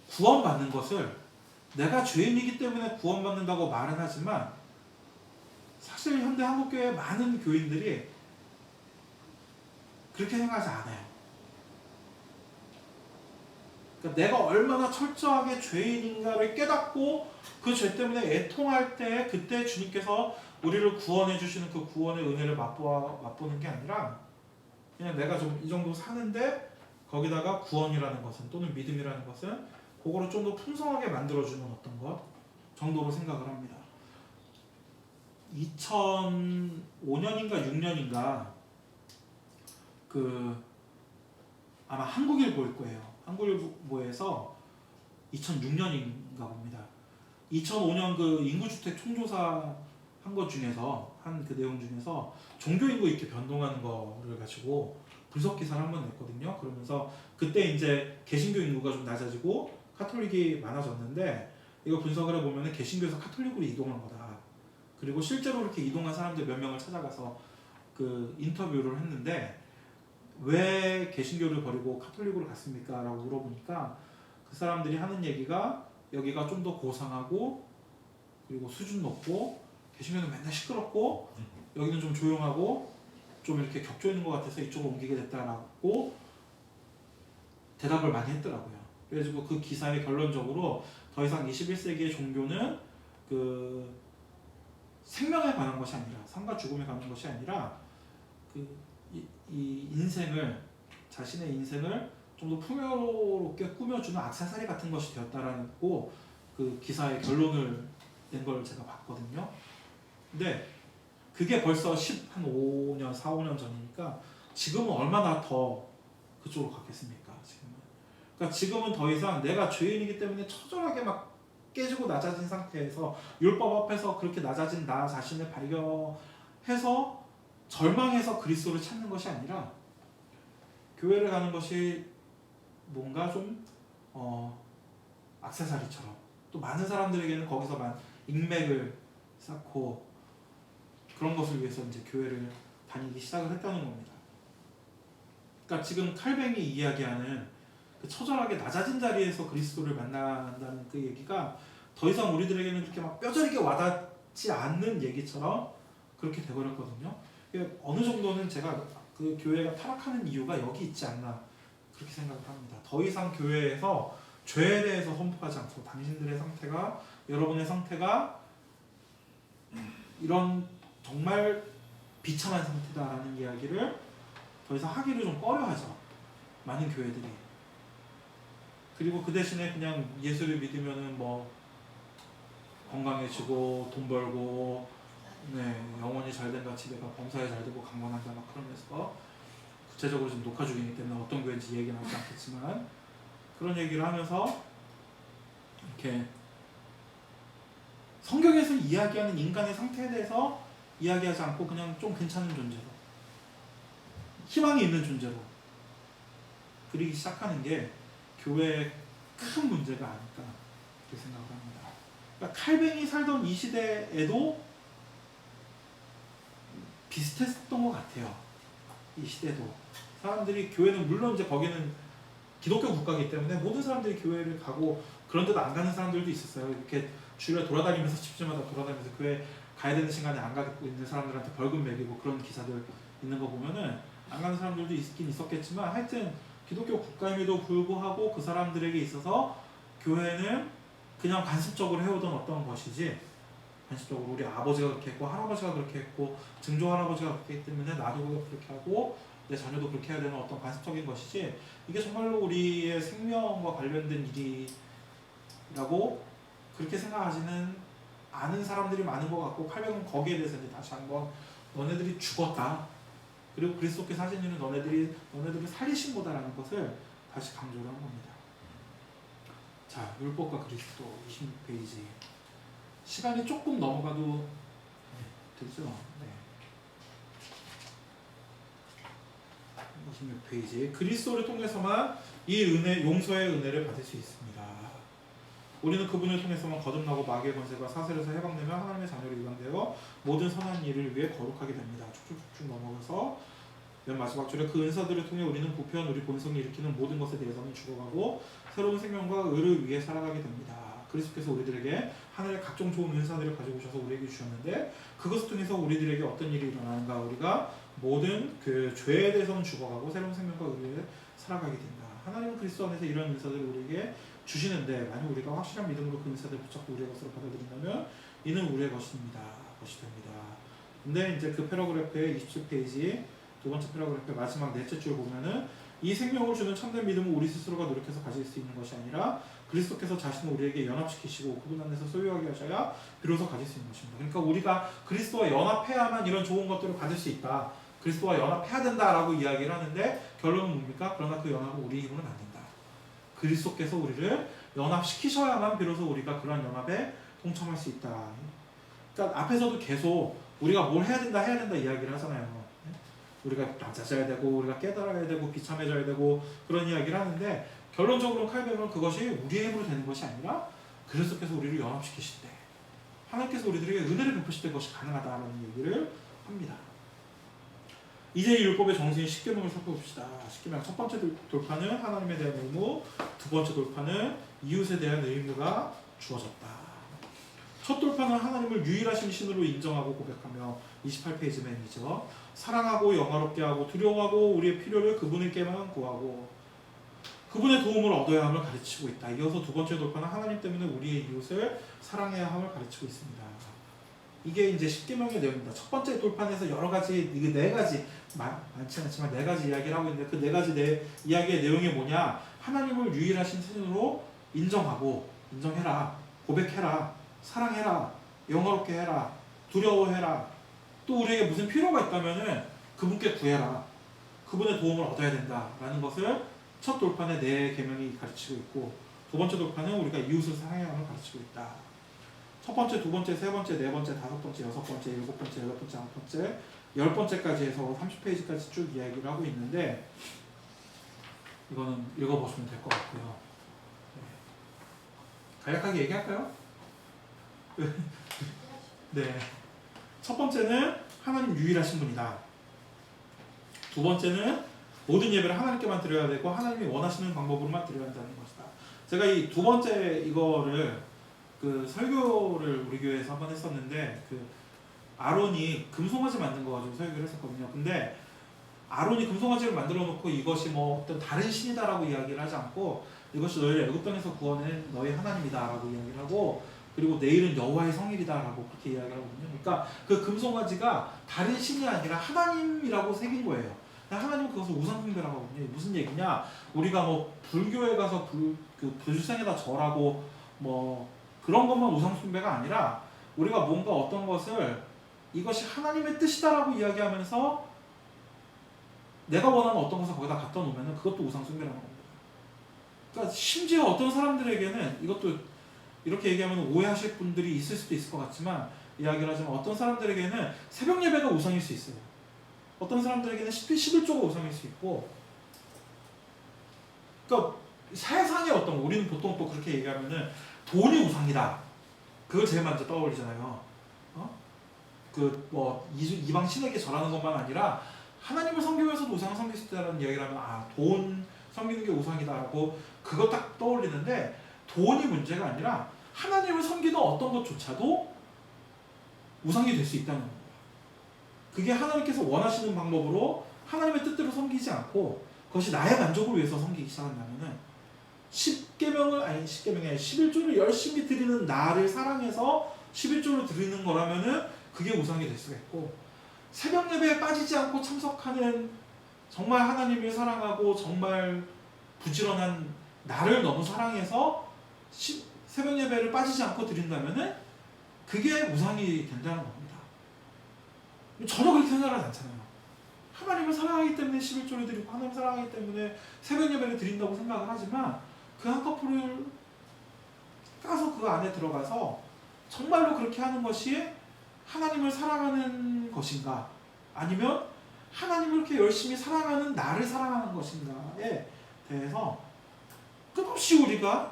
구원받는 것을 내가 죄인이기 때문에 구원받는다고 말은 하지만 사실 현대 한국교회 많은 교인들이 그렇게 생각하지 않아요. 그러니까 내가 얼마나 철저하게 죄인인가를 깨닫고 그 죄 때문에 애통할 때 그때 주님께서 우리를 구원해 주시는 그 구원의 은혜를 맛보는 게 아니라 그냥 내가 좀 이 정도 사는데 거기다가 구원이라는 것은 또는 믿음이라는 것은 그거를 좀 더 풍성하게 만들어주는 어떤 것 정도로 생각을 합니다. 2005년인가 6년인가 아마 한국일보일 거예요. 한국일보에서 2006년인가 봅니다. 2005년 그 인구주택 총조사 한 것 중에서 한 그 내용 중에서 종교인구 이렇게 변동하는 거를 가지고 분석 기사를 한 번 냈거든요. 그러면서 그때 이제 개신교 인구가 좀 낮아지고 카톨릭이 많아졌는데 이거 분석을 해보면 개신교에서 카톨릭으로 이동한 거다. 그리고 실제로 이렇게 이동한 사람들 몇 명을 찾아가서 그 인터뷰를 했는데 왜 개신교를 버리고 카톨릭으로 갔습니까? 라고 물어보니까 그 사람들이 하는 얘기가 여기가 좀 더 고상하고 그리고 수준 높고 개신교는 맨날 시끄럽고 여기는 좀 조용하고 좀 이렇게 격조 있는 것 같아서 이쪽으로 옮기게 됐다라고 대답을 많이 했더라고요. 그래가지고 그 기사의 결론적으로 더 이상 21세기의 종교는 그 생명에 관한 것이 아니라 삶과 죽음에 관한 것이 아니라 이 인생을 자신의 인생을 좀 더 풍요롭게 꾸며주는 액세서리 같은 것이 되었다라고 그 기사의 결론을 낸 걸 제가 봤거든요. 근데 그게 벌써 한 5년, 4, 5년 전이니까 지금은 얼마나 더 그쪽으로 갔겠습니까? 지금은. 그러니까 지금은 더 이상 내가 죄인이기 때문에 처절하게 막 깨지고 낮아진 상태에서 율법 앞에서 그렇게 낮아진 나 자신을 발견해서 절망해서 그리스도를 찾는 것이 아니라 교회를 가는 것이 뭔가 좀 액세서리처럼 또 많은 사람들에게는 거기서만 인맥을 쌓고 그런 것을 위해서 이제 교회를 다니기 시작을 했다는 겁니다. 그러니까 지금 칼뱅이 이야기하는 그 처절하게 낮아진 자리에서 그리스도를 만난다는 그 얘기가 더 이상 우리들에게는 그렇게 막 뼈저리게 와닿지 않는 얘기처럼 그렇게 돼버렸거든요. 어느 정도는 제가 그 교회가 타락하는 이유가 여기 있지 않나 그렇게 생각을 합니다. 더 이상 교회에서 죄에 대해서 선포하지 않고 당신들의 상태가 여러분의 상태가 이런 정말 비참한 상태다라는 이야기를 더 이상 하기를 좀 꺼려하죠. 많은 교회들이. 그리고 그 대신에 그냥 예수를 믿으면은 뭐 건강해지고 돈 벌고 영혼이 잘 된다, 집에가 범사에 잘 되고 강건한다 막 그러면서 구체적으로 지금 녹화 중이기 때문에 어떤 교회인지 얘기는 하지 않겠지만 그런 얘기를 하면서 이렇게 성경에서 이야기하는 인간의 상태에 대해서 이야기하지 않고 그냥 좀 괜찮은 존재로 희망이 있는 존재로 그리기 시작하는 게 교회의 큰 문제가 아닐까 그렇게 생각을 합니다. 그러니까 칼뱅이 살던 이 시대에도 비슷했던 것 같아요. 이 시대도 사람들이 교회는 물론 이제 거기는 기독교 국가이기 때문에 모든 사람들이 교회를 가고 그런 데도 안 가는 사람들도 있었어요. 이렇게 주일에 돌아다니면서 집집마다 돌아다니면서 교회 가야 되는 시간에 안 가고 있는 사람들한테 벌금 매기고 그런 기사들 있는 거 보면은 안 가는 사람들도 있긴 있었겠지만 하여튼 기독교 국가임에도 불구하고 그 사람들에게 있어서 교회는 그냥 관습적으로 해오던 어떤 것이지 관습적으로 우리 아버지가 그렇게 했고 할아버지가 그렇게 했고 증조 할아버지가 그렇게 했기 때문에 나도 그렇게 하고 내 자녀도 그렇게 해야 되는 어떤 관습적인 것이지 이게 정말로 우리의 생명과 관련된 일이라고 그렇게 생각하지는 않은 사람들이 많은 것 같고 칼뱅은 거기에 대해서 이제 다시 한번 너네들이 죽었다. 그리고 그리스도께서 하신 일은 너네들을 살리신 거다라는 것을 다시 강조를 한 겁니다. 자, 율법과 그리스도 26페이지. 시간이 조금 넘어가도 되죠? 네. 26페이지. 그리스도를 통해서만 이 은혜, 용서의 은혜를 받을 수 있습니다. 우리는 그분을 통해서만 거듭나고 마귀의 권세가 사슬에서 해방되며 하나님의 자녀로 일관되어 모든 선한 일을 위해 거룩하게 됩니다. 쭉쭉쭉 넘어가서 맨 마지막 줄에 그 은사들을 통해 우리는 부패한 우리 본성이 일으키는 모든 것에 대해서는 죽어가고 새로운 생명과 의를 위해 살아가게 됩니다. 그리스도께서 우리들에게 하늘의 각종 좋은 은사들을 가지고 오셔서 우리에게 주셨는데 그것을 통해서 우리들에게 어떤 일이 일어나는가 우리가 모든 그 죄에 대해서는 죽어가고 새로운 생명과 의를 위해 살아가게 된다. 하나님은 그리스도 안에서 이런 은사들을 우리에게 주시는데 만약 우리가 확실한 믿음으로 그 은사들을 붙잡고 우리의 것으로 받아들인다면 이는 우리의 것입니다. 것이 됩니다. 근데 이제 그 패러그래프의 27페이지 두 번째 패러그래프의 마지막 넷째 줄 보면은 이 생명을 주는 참된 믿음은 우리 스스로가 노력해서 가질 수 있는 것이 아니라 그리스도께서 자신을 우리에게 연합시키시고 그분 안에서 소유하게 하셔야 비로소 가질 수 있는 것입니다. 그러니까 우리가 그리스도와 연합해야만 이런 좋은 것들을 받을 수 있다. 그리스도와 연합해야 된다라고 이야기를 하는데 결론은 뭡니까? 그러나 그 연합은 우리 힘으로는 안 된다. 그리스도께서 우리를 연합시키셔야만 비로소 우리가 그런 연합에 동참할 수 있다. 그러니까 앞에서도 계속 우리가 뭘 해야 된다 이야기를 하잖아요. 우리가 낮아져야 되고 우리가 깨달아야 되고 비참해져야 되고 그런 이야기를 하는데 결론적으로 칼뱅은 그것이 우리의 힘으로 되는 것이 아니라 그리스도께서 우리를 연합시키실 때 하나님께서 우리들에게 은혜를 베푸실 때 그것이 가능하다라는 얘기를 합니다. 이제 이 율법의 정신인 십계명을 살펴봅시다. 십계명 첫 번째 돌파는 하나님에 대한 의무, 두 번째 돌파는 이웃에 대한 의무가 주어졌다. 첫 돌파는 하나님을 유일하신 신으로 인정하고 고백하며 28페이지 맨이죠. 사랑하고 영화롭게 하고 두려워하고 우리의 필요를 그분에게만 구하고 그분의 도움을 얻어야 함을 가르치고 있다. 이어서 두 번째 돌파는 하나님 때문에 우리의 이웃을 사랑해야 함을 가르치고 있습니다. 이게 이제 십계명의 내용입니다. 첫 번째 돌판에서 여러 가지 이게 네 가지 많지는 않지만 네 가지 이야기를 하고 있는데 그 네 가지 이야기의 내용이 뭐냐? 하나님을 유일하신 신으로 인정해라, 고백해라, 사랑해라, 영화롭게 해라, 두려워해라. 또 우리에게 무슨 필요가 있다면은 그분께 구해라. 그분의 도움을 얻어야 된다라는 것을 첫 돌판의 네 계명이 가르치고 있고 두 번째 돌파는 우리가 이웃을 사랑해야 함을 가르치고 있다. 첫 번째, 두 번째, 세 번째, 네 번째, 다섯 번째, 여섯 번째, 일곱 번째, 여덟 번째, 아홉 번째, 열 번째까지 해서 30페이지까지 쭉 이야기를 하고 있는데 이거는 읽어보시면 될 것 같고요. 간략하게 얘기할까요? 네. 첫 번째는 하나님 유일하신 분이다. 두 번째는 모든 예배를 하나님께만 드려야 되고 하나님이 원하시는 방법으로만 드려야 한다는 것이다. 제가 이 두 번째 이거를 그 설교를 우리 교회에서 한번 했었는데 그 아론이 금송아지 만든 거 가지고 설교를 했었거든요. 근데 아론이 금송아지를 만들어 놓고 이것이 뭐 어떤 다른 신이다라고 이야기를 하지 않고 이것이 너희를 애굽 땅에서 구원해 너희 하나님이다라고 이야기를 하고 그리고 내일은 여호와의 성일이다라고 그렇게 이야기를 하거든요. 그러니까 그 금송아지가 다른 신이 아니라 하나님이라고 새긴 거예요. 하나님은 그것을 우상숭배라고 하거든요. 무슨 얘기냐? 우리가 뭐 불교에 가서 불상에다 절하고 뭐 그런 것만 우상숭배가 아니라 우리가 뭔가 어떤 것을 이것이 하나님의 뜻이다라고 이야기하면서 내가 원하는 어떤 것을 거기다 갖다 놓으면 그것도 우상숭배라는 겁니다. 그러니까 심지어 어떤 사람들에게는 이것도 이렇게 얘기하면 오해하실 분들이 있을 수도 있을 것 같지만 이야기를 하자면 어떤 사람들에게는 새벽 예배가 우상일 수 있어요. 어떤 사람들에게는 11조가 우상일 수 있고 그러니까 세상에 어떤 우리는 보통 또 그렇게 얘기하면은 돈이 우상이다. 그걸 제일 먼저 떠올리잖아요. 그 뭐 이방 신에게 절하는 것만 아니라 하나님을 섬기면서도 우상을 섬길 수 있다는 이야기를 하면 돈 섬기는 게 우상이다라고 그거 딱 떠올리는데 돈이 문제가 아니라 하나님을 섬기는 어떤 것조차도 우상이 될 수 있다는 겁니다. 그게 하나님께서 원하시는 방법으로 하나님의 뜻대로 섬기지 않고 그것이 나의 만족을 위해서 섬기기 시작한다면은 11조를 열심히 드리는 나를 사랑해서 11조를 드리는 거라면은 그게 우상이 될 수가 있고 새벽 예배에 빠지지 않고 참석하는 정말 하나님을 사랑하고 정말 부지런한 나를 너무 사랑해서 새벽 예배를 빠지지 않고 드린다면은 그게 우상이 된다는 겁니다. 전혀 그렇게 생각하지 않잖아요. 하나님을 사랑하기 때문에 11조를 드리고 하나님을 사랑하기 때문에 새벽 예배를 드린다고 생각을 하지만 그 한꺼풀을 까서 그 안에 들어가서 정말로 그렇게 하는 것이 하나님을 사랑하는 것인가 아니면 하나님을 이렇게 열심히 사랑하는 나를 사랑하는 것인가에 대해서 끝없이 우리가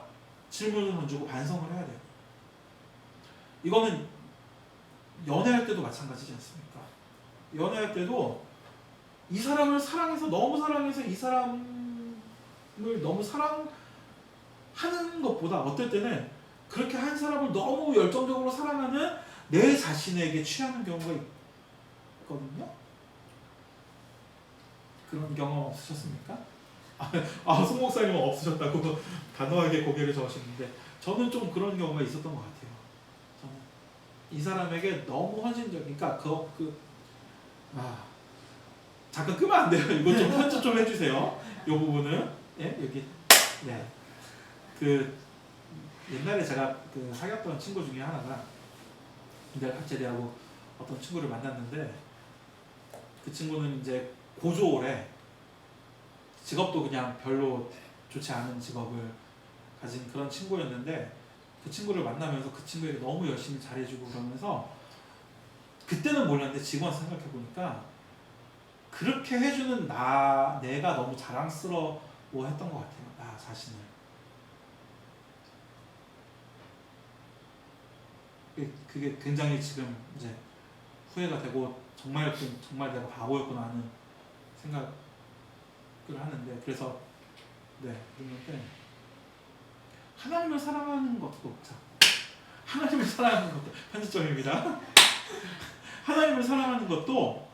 질문을 던지고 반성을 해야 돼요. 이거는 연애할 때도 마찬가지지 않습니까? 연애할 때도 이 사람을 사랑해서 너무 사랑해서 이 사람을 너무 사랑하는 것보다 어떨 때는 그렇게 한 사람을 너무 열정적으로 사랑하는 내 자신에게 취하는 경우가 있거든요. 그런 경험 없으셨습니까? 송 목사님은 없으셨다고 단호하게 고개를 저으시는데 저는 좀 그런 경우가 있었던 것 같아요. 저는 이 사람에게 너무 헌신적이니까 잠깐 끄면 안 돼요. 이거 좀 편집 좀 해주세요. 이 부분은 여기 옛날에 제가 사귀었던 친구 중에 하나가 내가 학제대하고 어떤 친구를 만났는데 그 친구는 이제 고졸에 직업도 그냥 별로 좋지 않은 직업을 가진 그런 친구였는데 그 친구를 만나면서 그 친구에게 너무 열심히 잘해주고 그러면서 그때는 몰랐는데 지금 와서 생각해보니까 그렇게 해주는 내가 너무 자랑스러워 했던 것 같아요. 나 자신을. 그게 굉장히 지금 이제 후회가 되고 정말 내가 바보였구나 하는 생각을 하는데 그래서 그런데 하나님을 사랑하는 것도 하나님을 사랑하는 것도 편집점입니다. 하나님을 사랑하는 것도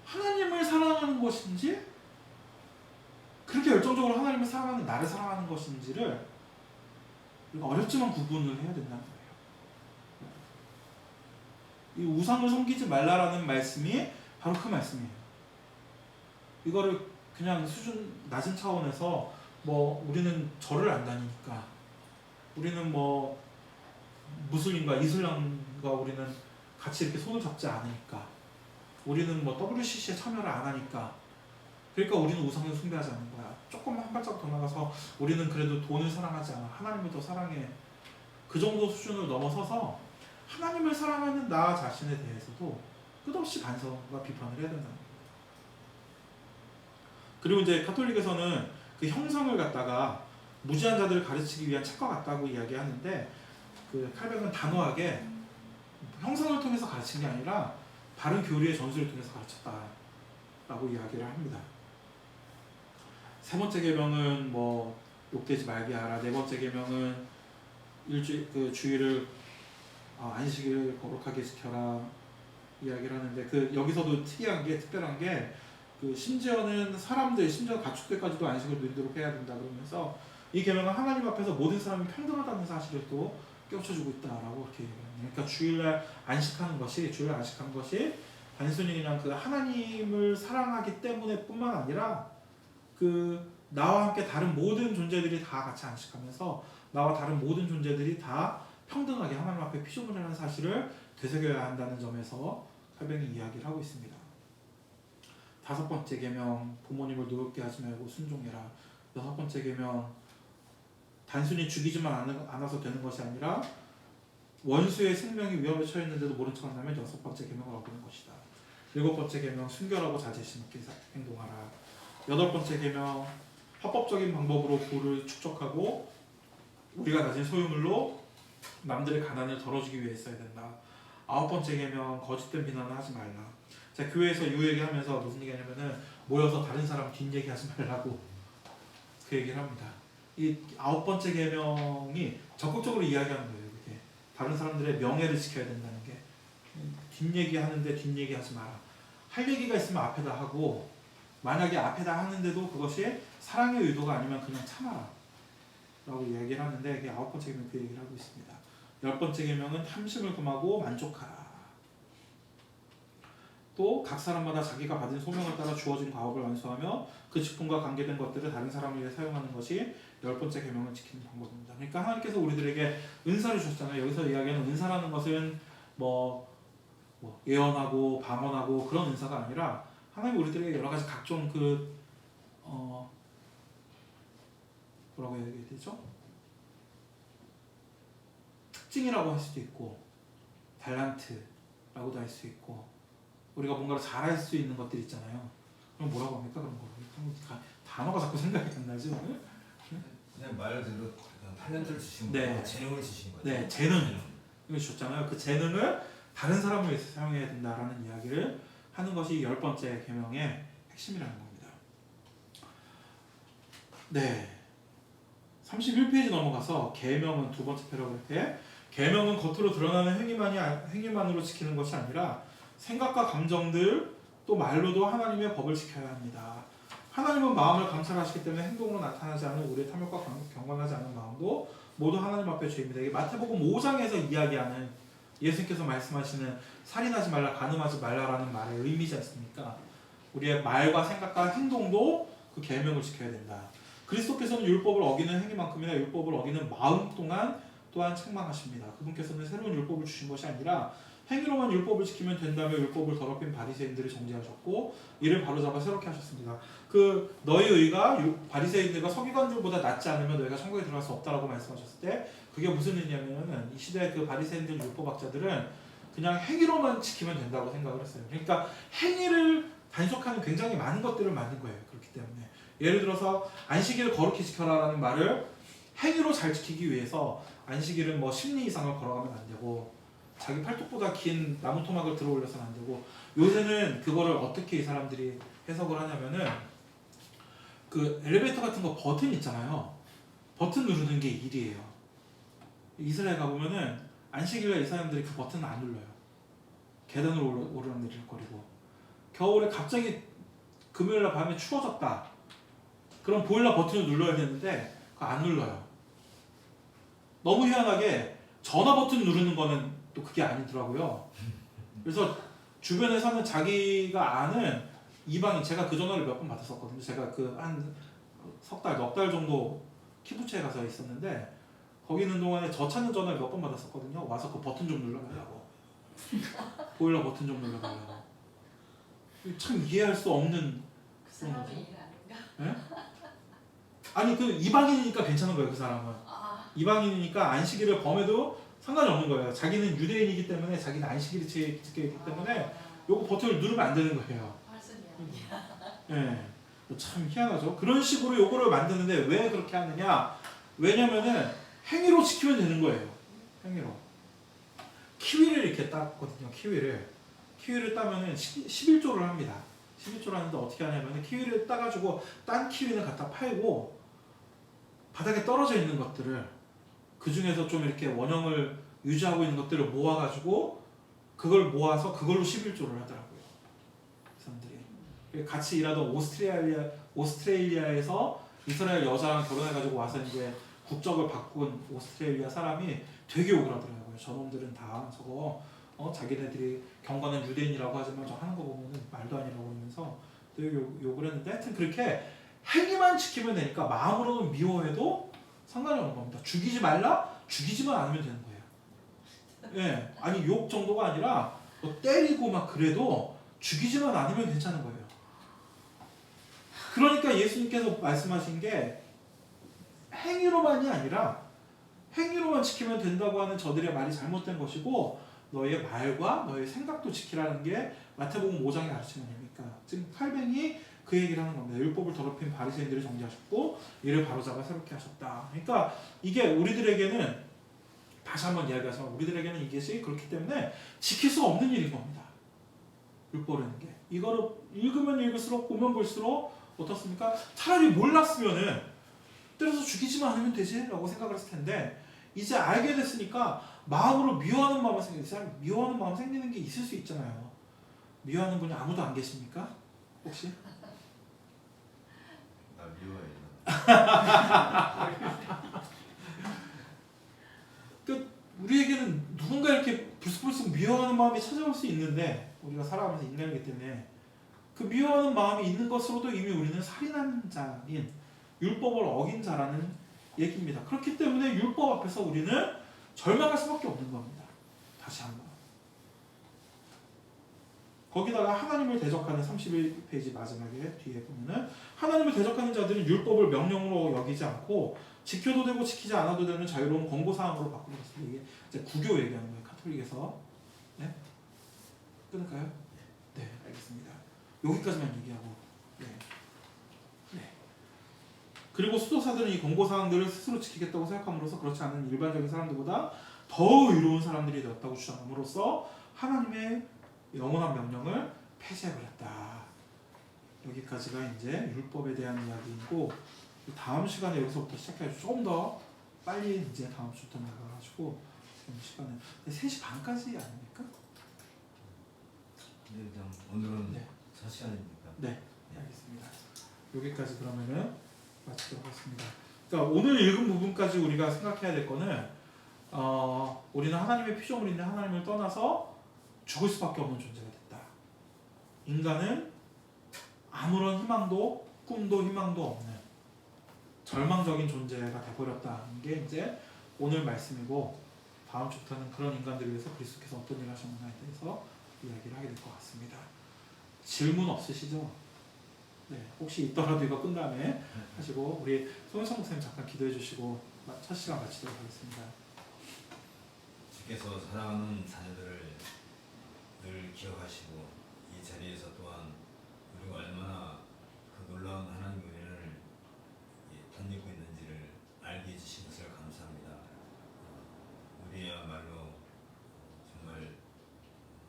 하나님을 사랑하는 것인지 그렇게 열정적으로 하나님을 사랑하는 나를 사랑하는 것인지를 우리가 어렵지만 구분을 해야 된다는 거예요. 이 우상을 섬기지 말라라는 말씀이 바로 그 말씀이에요. 이거를 그냥 수준 낮은 차원에서 뭐 우리는 절을 안 다니니까 우리는 뭐 무슬림과 이슬람과 우리는 같이 이렇게 손을 잡지 않으니까 우리는 뭐 WCC에 참여를 안 하니까 그러니까 우리는 우상을 숭배하지 않는 거야. 조금 한 발짝 더 나가서 우리는 그래도 돈을 사랑하지 않아. 하나님을 더 사랑해. 그 정도 수준을 넘어서서 하나님을 사랑하는 나 자신에 대해서도 끝없이 반성과 비판을 해야 된다는 거예요. 그리고 이제 가톨릭에서는 그 형성을 갖다가 무지한 자들을 가르치기 위한 책과 같다고 이야기하는데 그 칼뱅은 단호하게 형성을 통해서 가르친 게 아니라 바른 교리의 전수를 통해서 가르쳤다라고 이야기를 합니다. 세 번째 계명은 뭐 욕되지 말게 하라. 네 번째 계명은 그 주일을 안식일을 거룩하게 지켜라 이야기를 하는데 그 여기서도 특별한 게 그 심지어는 사람들 심지어 가축들까지도 안식을 누리도록 해야 된다 그러면서 이 계명은 하나님 앞에서 모든 사람이 평등하다는 사실을 또 깨우쳐주고 있다라고 이렇게 얘기합니다. 그러니까 주일날 안식하는 것이 단순히 그냥 그 하나님을 사랑하기 때문에뿐만 아니라 그 나와 함께 다른 모든 존재들이 다 같이 안식하면서 나와 다른 모든 존재들이 다 평등하게 하나님 앞에 피조물을 하는 사실을 되새겨야 한다는 점에서 칼뱅이 이야기를 하고 있습니다. 다섯 번째 계명 부모님을 노엽게 하지 말고 순종해라. 여섯 번째 계명 단순히 죽이지만 않아서 되는 것이 아니라 원수의 생명이 위험에 처했는데도 모른 척한다면 여섯 번째 계명을 어기는 것이다. 일곱 번째 계명 순결하고 자제심 있게 행동하라. 여덟 번째 계명 합법적인 방법으로 부를 축적하고 우리가 가진 소유물로 남들의 가난을 덜어주기 위해 써야 된다. 아홉 번째 계명 거짓된 비난을 하지 말라. 자, 교회에서 이 얘기하면서 무슨 얘기하냐면은 모여서 다른 사람 뒷얘기하지 말라고 그 얘기를 합니다. 이 아홉 번째 계명이 적극적으로 이야기하는 거예요. 이게 다른 사람들의 명예를 지켜야 된다는 게 뒷얘기하는데 뒷얘기하지 마라. 할 얘기가 있으면 앞에다 하고 만약에 앞에다 하는데도 그것이 사랑의 의도가 아니면 그냥 참아라 라고 이야기를 하는데 이게 아홉 번째 계명 그 얘기를 하고 있습니다. 열 번째 계명은 탐심을 금하고 만족하라. 또 각 사람마다 자기가 받은 소명을 따라 주어진 과업을 완수하며 그 직분과 관계된 것들을 다른 사람을 위해 사용하는 것이 열 번째 계명을 지키는 방법입니다. 그러니까 하나님께서 우리들에게 은사를 주셨잖아요. 여기서 이야기하는 은사라는 것은 뭐 예언하고 방언하고 그런 은사가 아니라 하나님 우리들에게 여러 가지 각종 뭐라고 해야 되죠? 특징이라고 할 수도 있고 달란트라고도 할 수 있고 우리가 뭔가를 잘할 수 있는 것들 있잖아요. 그럼 뭐라고 합니까? 그런 거 단어가 자꾸 생각이 안 나죠. 그냥 말 그대로 탤런트를 주신 네. 거예요. 재능을 주신 거예요. 네, 재능 이거 주셨잖아요. 그 재능을 다른 사람을 위해서 사용해야 된다라는 이야기를 하는 것이 열 번째 계명의 핵심이라는 겁니다. 네, 31페이지 넘어가서 계명은 두 번째 패러그래프에 계명은 겉으로 드러나는 행위만으로 지키는 것이 아니라 생각과 감정들 또 말로도 하나님의 법을 지켜야 합니다. 하나님은 마음을 감찰하시기 때문에 행동으로 나타나지 않은 우리의 탐욕과 경건하지 않은 마음도 모두 하나님 앞에 죄입니다. 이게 마태복음 5장에서 이야기하는 예수님께서 말씀하시는 살인하지 말라, 간음하지 말라라는 말의 의미지 않습니까? 우리의 말과 생각과 행동도 그 계명을 지켜야 된다. 그리스도께서는 율법을 어기는 행위만큼이나 율법을 어기는 마음 또한 책망하십니다. 그분께서는 새로운 율법을 주신 것이 아니라 행위로만 율법을 지키면 된다며 율법을 더럽힌 바리새인들을 정죄하셨고 이를 바로잡아 새롭게 하셨습니다. 그 너희 의가 바리새인들과 서기관들보다 낫지 않으면 너희가 천국에 들어갈 수 없다라고 말씀하셨을 때 그게 무슨 의미냐면은 이 시대 그 바리새인들 율법학자들은 그냥 행위로만 지키면 된다고 생각을 했어요. 그러니까 행위를 단속하는 굉장히 많은 것들을 만든 거예요. 그렇기 때문에 예를 들어서 안식일을 거룩히 지켜라라는 말을 행위로 잘 지키기 위해서 안식일은 뭐 10리 이상을 걸어가면 안 되고 자기 팔뚝보다 긴 나무 토막을 들어 올려서는 안 되고 요새는 그거를 어떻게 이 사람들이 해석을 하냐면은 그 엘리베이터 같은 거 버튼 있잖아요. 버튼 누르는 게 일이에요. 이스라엘 가보면은 안식일에 이 사람들이 그 버튼을 안 눌러요. 계단으로 오르락내리락거리고 겨울에 갑자기 금요일날 밤에 추워졌다. 그럼 보일러 버튼을 눌러야 되는데 그거 안 눌러요. 너무 희한하게 전화 버튼 누르는 거는 또 그게 아니더라고요. 그래서 주변에 사는 자기가 아는 이방인 제가 그 전화를 몇 번 받았었거든요. 제가 그 한 석 달, 넉 달 정도 키부츠에 가서 있었는데 거기 있는 동안에 저 찾는 전화를 몇 번 받았었거든요. 와서 그 버튼 좀 눌러달라고. 보일러 버튼 좀 눌러달라고. 참 이해할 수 없는 그런 거죠. 사람의 일 아닌가? 예? 아니 그 이방인이니까 괜찮은 거예요 그 사람은. 아, 이방인이니까 안식일을 범해도 상관이 없는 거예요. 자기는 유대인이기 때문에 자기는 안식일이 지켜있기 때문에 요거 버튼을 누르면 안 되는 거예요. 말씀이 예. 참 희한하죠. 그런 식으로 요거를 만드는데 왜 그렇게 하느냐? 왜냐면은 행위로 지키면 되는 거예요. 행위로. 키위를 이렇게 땄거든요. 키위를 따면은 11조를 합니다. 11조를 하는데 어떻게 하냐면은 키위를 따가지고 딴 키위는 갖다 팔고 바닥에 떨어져 있는 것들을 그 중에서 좀 이렇게 원형을 유지하고 있는 것들을 모아가지고 그걸 모아서 그걸로 11조를 하더라고요. 그 사람들이. 같이 일하던 오스트레일리아에서 이스라엘 여자랑 결혼해가지고 와서 이제 국적을 바꾼 오스트레일리아 사람이 되게 욕을 하더라고요. 저놈들은 다 저거 자기네들이 경건한 유대인이라고 하지만 저 하는 거 보면은 말도 아니라고 그러면서 되게 욕을 했는데 하여튼 그렇게 행위만 지키면 되니까 마음으로는 미워해도 상관이 없는 겁니다. 죽이지 말라? 죽이지만 않으면 되는 거예요. 예, 아니 욕 정도가 아니라 뭐 때리고 막 그래도 죽이지만 않으면 괜찮은 거예요. 그러니까 예수님께서 말씀하신 게 행위로만이 아니라 행위로만 지키면 된다고 하는 저들의 말이 잘못된 것이고 너의 말과 너의 생각도 지키라는 게 마태복음 5장의 가르침이 아닙니까? 지금 칼뱅이 그 얘기를 하는 겁니다. 율법을 더럽힌 바리새인들을 정죄하셨고 이를 바로잡아 새롭게 하셨다. 그러니까 이게 우리들에게는 다시 한번 이야기하지만 우리들에게는 이것이 그렇기 때문에 지킬 수가 없는 일인 겁니다. 율법이라는 게. 이거를 읽으면 읽을수록 보면 볼수록 어떻습니까? 차라리 몰랐으면은 때려서 죽이지만 않으면 되지 라고 생각을 했을 텐데 이제 알게 됐으니까 마음으로 미워하는 마음이 생기는 미워하는 마음 생기는 게 있을 수 있잖아요. 미워하는 분이 아무도 안 계십니까? 혹시? 나 미워해. 그 우리에게는 누군가 이렇게 불쑥불쑥 미워하는 마음이 찾아올 수 있는데 우리가 살아가면서 인간이기 때문에 그 미워하는 마음이 있는 것으로도 이미 우리는 살인한 자인 율법을 어긴 자라는 얘기입니다. 그렇기 때문에 율법 앞에서 우리는 절망할 수밖에 없는 겁니다. 다시 한번. 거기다가 하나님을 대적하는 31페이지 마지막에 뒤에 보면은 하나님을 대적하는 자들은 율법을 명령으로 여기지 않고 지켜도 되고 지키지 않아도 되는 자유로운 권고사항으로 바꾸는 것입니다. 이게 이제 구교 얘기하는 거예요. 카톨릭에서. 네? 끊을까요? 네, 알겠습니다. 여기까지만 얘기하고. 네. 네. 그리고 수도사들은 이 권고사항들을 스스로 지키겠다고 생각함으로써 그렇지 않은 일반적인 사람들보다 더 의로운 사람들이 되었다고 주장함으로써 하나님의 영원한 명령을 폐지해버렸다. 여기까지가 이제 율법에 대한 이야기이고 다음 시간에 여기서부터 시작해서 조금 더 빨리 이제 다음 주부터 나가가지고 시간에 3시 반까지 아닙니까? 네, 그냥 오늘은 네. 4시간입니까? 네, 알겠습니다. 여기까지 그러면은 마치도록 하겠습니다. 그러니까 오늘 읽은 부분까지 우리가 생각해야 될 거는 우리는 하나님의 피조물인데 하나님을 떠나서 죽을 수밖에 없는 존재가 됐다. 인간은 아무런 희망도 꿈도 희망도 없는 절망적인 존재가 돼버렸다는 게 이제 오늘 말씀이고 다음 주부터는 그런 인간들을 위해서 그리스도께서 어떤 일을 하셨는가에 대해서 이야기를 하게 될 것 같습니다. 질문 없으시죠? 네, 혹시 있더라도 이거 끝 다음에 하시고 우리 송현성 목사님 잠깐 기도해 주시고 첫 시간 마치도록 하겠습니다. 주께서 사랑하는 자녀들을 늘 기억하시고 이 자리에서 또한 우리가 얼마나 그 놀라운 하나님의 은혜를 덧입고 있는지를 알게 해주신 것을 감사합니다. 우리야말로 정말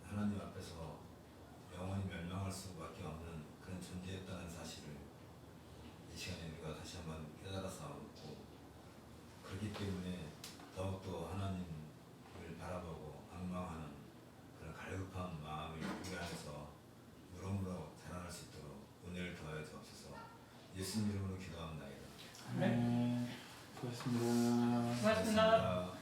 하나님 앞에서 영원히 멸망할 수밖에 없는 그런 존재였다는 사실을 이 시간에 우리가 다시 한번 깨달아서 그렇기 때문에 더욱더 하나님을 바라보고 악망하는 그런 갈급한 마음을 우리 안에서 무럭무럭 자라날 수 있도록 은혜를 더하여 주옵소서. 예수님 이름으로 기도합니다. 네, 고맙습니다. 고맙습니다.